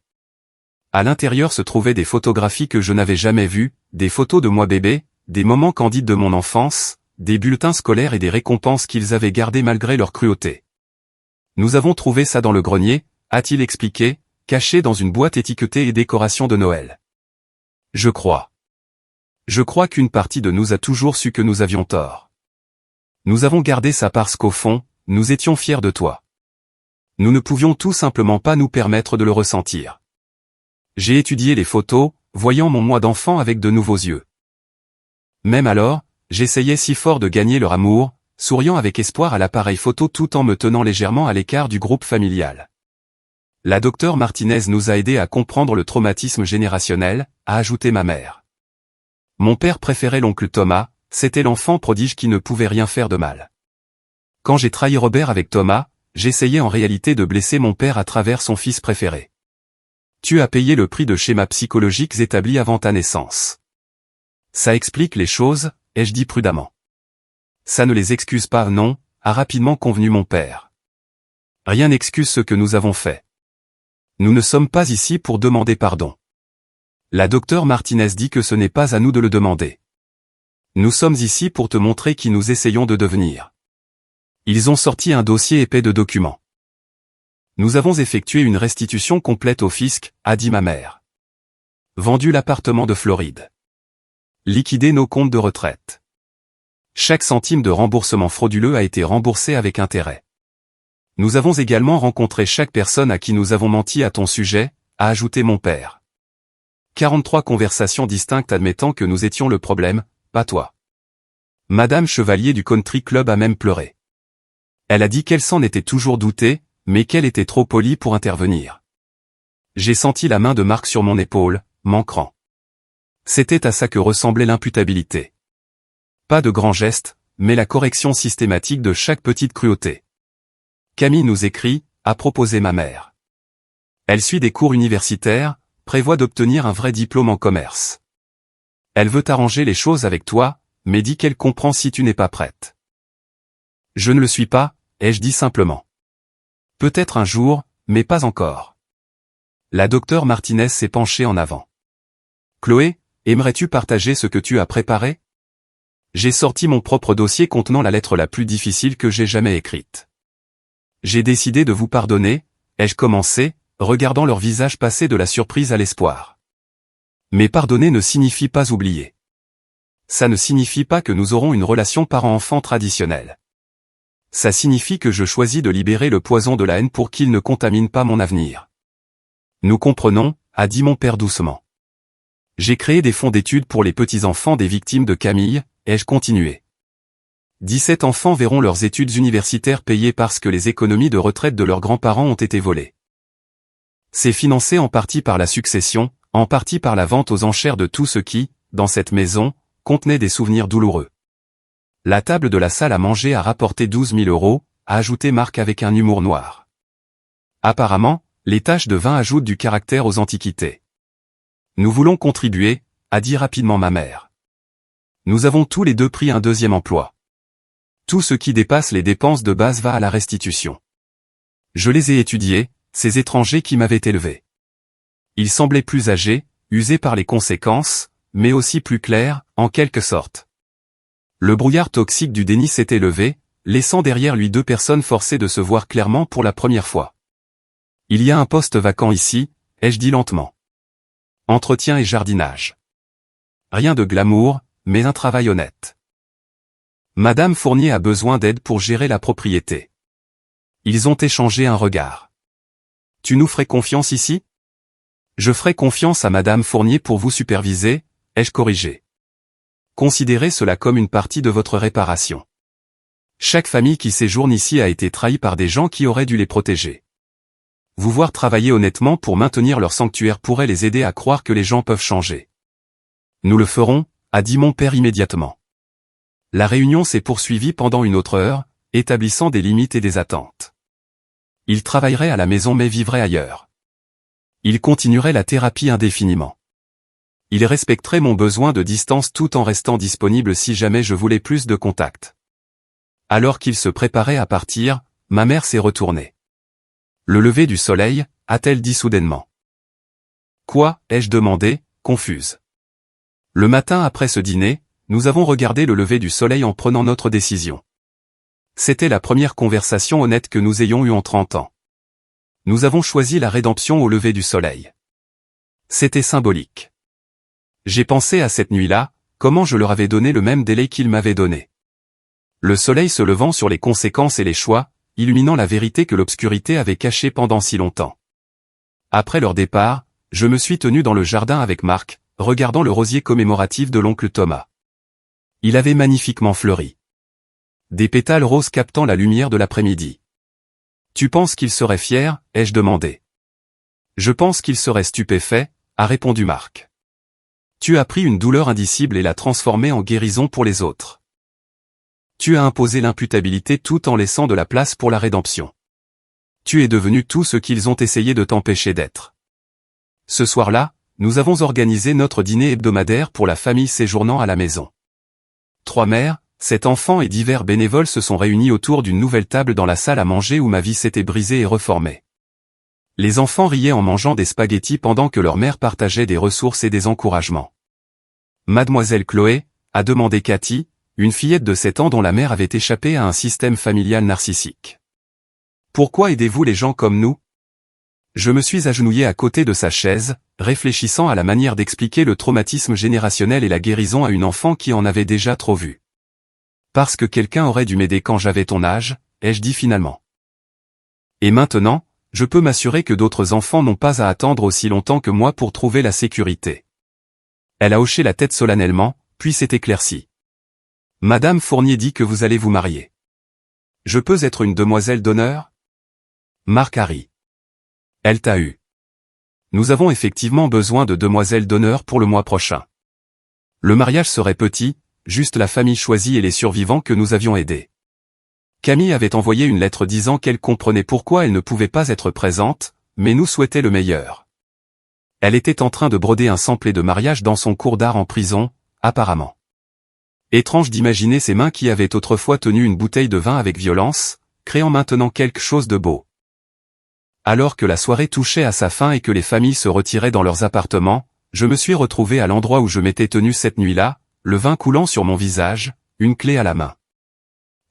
À l'intérieur se trouvaient des photographies que je n'avais jamais vues, des photos de moi bébé, des moments candides de mon enfance, des bulletins scolaires et des récompenses qu'ils avaient gardées malgré leur cruauté. « Nous avons trouvé ça dans le grenier », a-t-il expliqué, caché dans une boîte étiquetée et décoration de Noël. Je crois qu'une partie de nous a toujours su que nous avions tort. Nous avons gardé ça parce qu'au fond, nous étions fiers de toi. Nous ne pouvions tout simplement pas nous permettre de le ressentir. J'ai étudié les photos, voyant mon moi d'enfant avec de nouveaux yeux. Même alors, j'essayais si fort de gagner leur amour, souriant avec espoir à l'appareil photo tout en me tenant légèrement à l'écart du groupe familial. La docteure Martinez nous a aidés à comprendre le traumatisme générationnel, a ajouté ma mère. Mon père préférait l'oncle Thomas, c'était l'enfant prodige qui ne pouvait rien faire de mal. Quand j'ai trahi Robert avec Thomas, j'essayais en réalité de blesser mon père à travers son fils préféré. Tu as payé le prix de schémas psychologiques établis avant ta naissance. Ça explique les choses, ai-je dit prudemment. Ça ne les excuse pas, non, a rapidement convenu mon père. Rien n'excuse ce que nous avons fait. Nous ne sommes pas ici pour demander pardon. La docteure Martinez dit que ce n'est pas à nous de le demander. Nous sommes ici pour te montrer qui nous essayons de devenir. Ils ont sorti un dossier épais de documents. Nous avons effectué une restitution complète au fisc, a dit ma mère. Vendu l'appartement de Floride. Liquidé nos comptes de retraite. Chaque centime de remboursement frauduleux a été remboursé avec intérêt. Nous avons également rencontré chaque personne à qui nous avons menti à ton sujet, a ajouté mon père. 43 conversations distinctes admettant que nous étions le problème, pas toi. Madame Chevalier du Country Club a même pleuré. Elle a dit qu'elle s'en était toujours doutée, mais qu'elle était trop polie pour intervenir. J'ai senti la main de Marc sur mon épaule, m'ancrant. C'était à ça que ressemblait l'imputabilité. Pas de grands gestes, mais la correction systématique de chaque petite cruauté. Camille nous écrit, a proposé ma mère. Elle suit des cours universitaires, prévoit d'obtenir un vrai diplôme en commerce. Elle veut arranger les choses avec toi, mais dit qu'elle comprend si tu n'es pas prête. Je ne le suis pas, ai-je dit simplement. Peut-être un jour, mais pas encore. La docteure Martinez s'est penchée en avant. Chloé, aimerais-tu partager ce que tu as préparé? J'ai sorti mon propre dossier contenant la lettre la plus difficile que j'ai jamais écrite. J'ai décidé de vous pardonner, ai-je commencé, regardant leur visage passer de la surprise à l'espoir. Mais pardonner ne signifie pas oublier. Ça ne signifie pas que nous aurons une relation parent-enfant traditionnelle. Ça signifie que je choisis de libérer le poison de la haine pour qu'il ne contamine pas mon avenir. Nous comprenons, a dit mon père doucement. J'ai créé des fonds d'études pour les petits-enfants des victimes de Camille, ai-je continué. 17 enfants verront leurs études universitaires payées parce que les économies de retraite de leurs grands-parents ont été volées. C'est financé en partie par la succession, en partie par la vente aux enchères de tout ce qui, dans cette maison, contenait des souvenirs douloureux. La table de la salle à manger a rapporté 12 000 €, a ajouté Marc avec un humour noir. Apparemment, les taches de vin ajoutent du caractère aux antiquités. Nous voulons contribuer, a dit rapidement ma mère. Nous avons tous les deux pris un deuxième emploi. Tout ce qui dépasse les dépenses de base va à la restitution. Je les ai étudiés, ces étrangers qui m'avaient élevé. Ils semblaient plus âgés, usés par les conséquences, mais aussi plus clairs, en quelque sorte. Le brouillard toxique du déni s'était levé, laissant derrière lui deux personnes forcées de se voir clairement pour la première fois. Il y a un poste vacant ici, ai-je dit lentement. Entretien et jardinage. Rien de glamour, mais un travail honnête. Madame Fournier a besoin d'aide pour gérer la propriété. Ils ont échangé un regard. Tu nous ferais confiance ici? Je ferai confiance à Madame Fournier pour vous superviser, ai-je corrigé. Considérez cela comme une partie de votre réparation. Chaque famille qui séjourne ici a été trahie par des gens qui auraient dû les protéger. Vous voir travailler honnêtement pour maintenir leur sanctuaire pourrait les aider à croire que les gens peuvent changer. Nous le ferons, a dit mon père immédiatement. La réunion s'est poursuivie pendant une autre heure, établissant des limites et des attentes. Il travaillerait à la maison mais vivrait ailleurs. Il continuerait la thérapie indéfiniment. Il respecterait mon besoin de distance tout en restant disponible si jamais je voulais plus de contact. Alors qu'il se préparait à partir, ma mère s'est retournée. Le lever du soleil, a-t-elle dit soudainement. Quoi, ai-je demandé, confuse. Le matin après ce dîner, nous avons regardé le lever du soleil en prenant notre décision. C'était la première conversation honnête que nous ayons eue en 30 ans. Nous avons choisi la rédemption au lever du soleil. C'était symbolique. J'ai pensé à cette nuit-là, comment je leur avais donné le même délai qu'ils m'avaient donné. Le soleil se levant sur les conséquences et les choix, illuminant la vérité que l'obscurité avait cachée pendant si longtemps. Après leur départ, je me suis tenu dans le jardin avec Marc, regardant le rosier commémoratif de l'oncle Thomas. Il avait magnifiquement fleuri. Des pétales roses captant la lumière de l'après-midi. Tu penses qu'il serait fier, ai-je demandé. Je pense qu'il serait stupéfait, a répondu Marc. Tu as pris une douleur indicible et l'as transformée en guérison pour les autres. Tu as imposé l'imputabilité tout en laissant de la place pour la rédemption. Tu es devenu tout ce qu'ils ont essayé de t'empêcher d'être. Ce soir-là, nous avons organisé notre dîner hebdomadaire pour la famille séjournant à la maison. 3 mères, 7 enfants et divers bénévoles se sont réunis autour d'une nouvelle table dans la salle à manger où ma vie s'était brisée et reformée. Les enfants riaient en mangeant des spaghettis pendant que leur mère partageait des ressources et des encouragements. Mademoiselle Chloé, a demandé Cathy, une fillette de 7 ans dont la mère avait échappé à un système familial narcissique. Pourquoi aidez-vous les gens comme nous? Je me suis agenouillé à côté de sa chaise, réfléchissant à la manière d'expliquer le traumatisme générationnel et la guérison à une enfant qui en avait déjà trop vu. Parce que quelqu'un aurait dû m'aider quand j'avais ton âge, ai-je dit finalement. Et maintenant, je peux m'assurer que d'autres enfants n'ont pas à attendre aussi longtemps que moi pour trouver la sécurité. Elle a hoché la tête solennellement, puis s'est éclaircie. Madame Fournier dit que vous allez vous marier. Je peux être une demoiselle d'honneur? Marc a ri. Elle t'a eu. Nous avons effectivement besoin de demoiselles d'honneur pour le mois prochain. Le mariage serait petit, juste la famille choisie et les survivants que nous avions aidés. Camille avait envoyé une lettre disant qu'elle comprenait pourquoi elle ne pouvait pas être présente, mais nous souhaitait le meilleur. Elle était en train de broder un samplet de mariage dans son cours d'art en prison, apparemment. Étrange d'imaginer ses mains qui avaient autrefois tenu une bouteille de vin avec violence, créant maintenant quelque chose de beau. Alors que la soirée touchait à sa fin et que les familles se retiraient dans leurs appartements, je me suis retrouvé à l'endroit où je m'étais tenu cette nuit-là, le vin coulant sur mon visage, une clé à la main.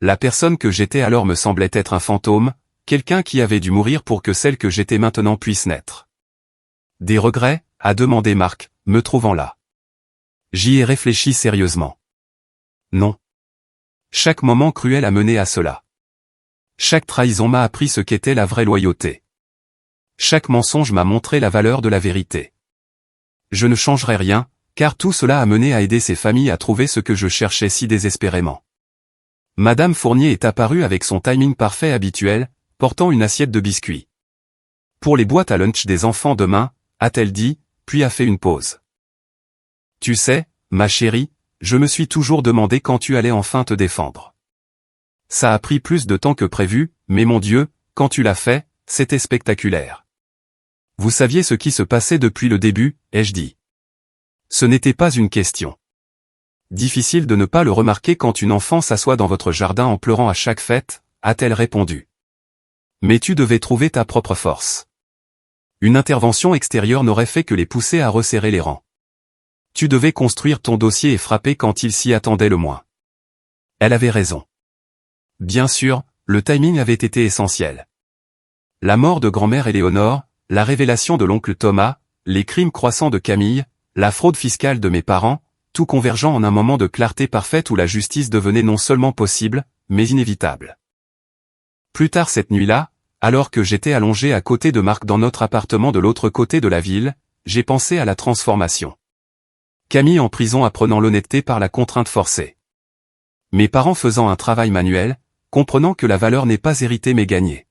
La personne que j'étais alors me semblait être un fantôme, quelqu'un qui avait dû mourir pour que celle que j'étais maintenant puisse naître. Des regrets, a demandé Marc, me trouvant là. J'y ai réfléchi sérieusement. Non. Chaque moment cruel a mené à cela. Chaque trahison m'a appris ce qu'était la vraie loyauté. Chaque mensonge m'a montré la valeur de la vérité. Je ne changerai rien, car tout cela a mené à aider ces familles à trouver ce que je cherchais si désespérément. Madame Fournier est apparue avec son timing parfait habituel, portant une assiette de biscuits. Pour les boîtes à lunch des enfants demain, a-t-elle dit, puis a fait une pause. Tu sais, ma chérie, je me suis toujours demandé quand tu allais enfin te défendre. Ça a pris plus de temps que prévu, mais mon Dieu, quand tu l'as fait, c'était spectaculaire. Vous saviez ce qui se passait depuis le début, ai-je dit. Ce n'était pas une question. Difficile de ne pas le remarquer quand une enfant s'assoit dans votre jardin en pleurant à chaque fête, a-t-elle répondu. Mais tu devais trouver ta propre force. Une intervention extérieure n'aurait fait que les pousser à resserrer les rangs. Tu devais construire ton dossier et frapper quand il s'y attendait le moins. Elle avait raison. Bien sûr, le timing avait été essentiel. La mort de grand-mère Éléonore, la révélation de l'oncle Thomas, les crimes croissants de Camille, la fraude fiscale de mes parents, tout convergeant en un moment de clarté parfaite où la justice devenait non seulement possible, mais inévitable. Plus tard cette nuit-là, alors que j'étais allongé à côté de Marc dans notre appartement de l'autre côté de la ville, j'ai pensé à la transformation. Camille en prison apprenant l'honnêteté par la contrainte forcée. Mes parents faisant un travail manuel, comprenant que la valeur n'est pas héritée mais gagnée.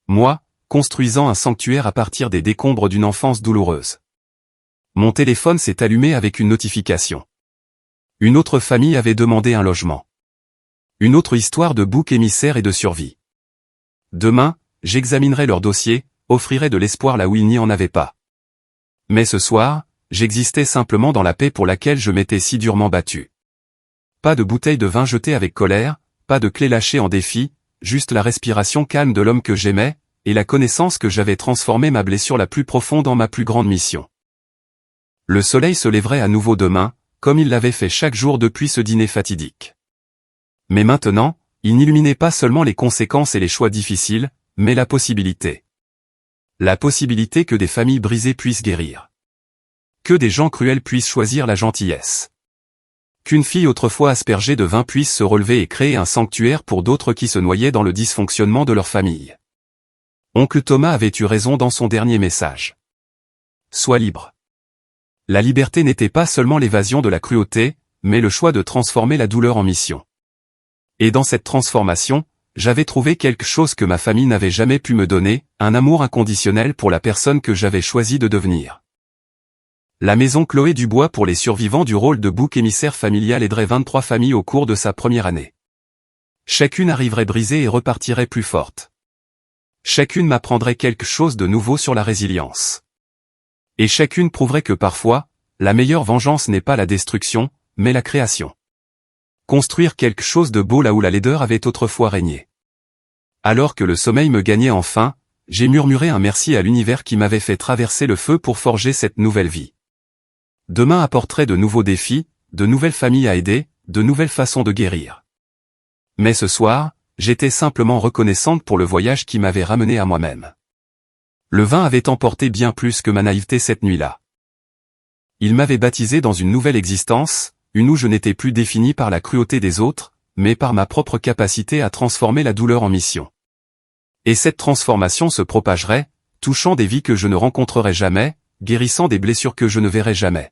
Moi, construisant un sanctuaire à partir des décombres d'une enfance douloureuse. Mon téléphone s'est allumé avec une notification. Une autre famille avait demandé un logement. Une autre histoire de bouc émissaire et de survie. Demain, j'examinerai leur dossier, offrirai de l'espoir là où il n'y en avait pas. Mais ce soir, j'existais simplement dans la paix pour laquelle je m'étais si durement battu. Pas de bouteille de vin jetée avec colère, pas de clé lâchée en défi, juste la respiration calme de l'homme que j'aimais, et la connaissance que j'avais transformé ma blessure la plus profonde en ma plus grande mission. Le soleil se lèverait à nouveau demain, comme il l'avait fait chaque jour depuis ce dîner fatidique. Mais maintenant, il n'illuminait pas seulement les conséquences et les choix difficiles, mais la possibilité. La possibilité que des familles brisées puissent guérir. Que des gens cruels puissent choisir la gentillesse. Qu'une fille autrefois aspergée de vin puisse se relever et créer un sanctuaire pour d'autres qui se noyaient dans le dysfonctionnement de leur famille. Oncle Thomas avait eu raison dans son dernier message. Sois libre. La liberté n'était pas seulement l'évasion de la cruauté, mais le choix de transformer la douleur en mission. Et dans cette transformation, j'avais trouvé quelque chose que ma famille n'avait jamais pu me donner, un amour inconditionnel pour la personne que j'avais choisi de devenir. La maison Chloé Dubois pour les survivants du rôle de bouc émissaire familial aiderait 23 familles au cours de sa première année. Chacune arriverait brisée et repartirait plus forte. Chacune m'apprendrait quelque chose de nouveau sur la résilience. Et chacune prouverait que parfois, la meilleure vengeance n'est pas la destruction, mais la création. Construire quelque chose de beau là où la laideur avait autrefois régné. Alors que le sommeil me gagnait enfin, j'ai murmuré un merci à l'univers qui m'avait fait traverser le feu pour forger cette nouvelle vie. Demain apporterait de nouveaux défis, de nouvelles familles à aider, de nouvelles façons de guérir. Mais ce soir, j'étais simplement reconnaissante pour le voyage qui m'avait ramené à moi-même. Le vin avait emporté bien plus que ma naïveté cette nuit-là. Il m'avait baptisé dans une nouvelle existence, une où je n'étais plus défini par la cruauté des autres, mais par ma propre capacité à transformer la douleur en mission. Et cette transformation se propagerait, touchant des vies que je ne rencontrerai jamais, guérissant des blessures que je ne verrai jamais.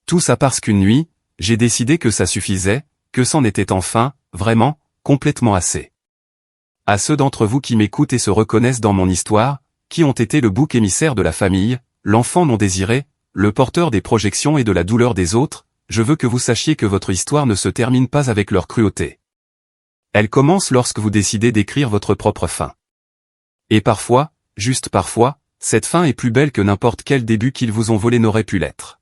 Tout ça parce qu'une nuit, j'ai décidé que ça suffisait, que c'en était enfin, vraiment, complètement assez. À ceux d'entre vous qui m'écoutent et se reconnaissent dans mon histoire, qui ont été le bouc émissaire de la famille, l'enfant non désiré, le porteur des projections et de la douleur des autres, je veux que vous sachiez que votre histoire ne se termine pas avec leur cruauté. Elle commence lorsque vous décidez d'écrire votre propre fin. Et parfois, juste parfois, cette fin est plus belle que n'importe quel début qu'ils vous ont volé n'aurait pu l'être.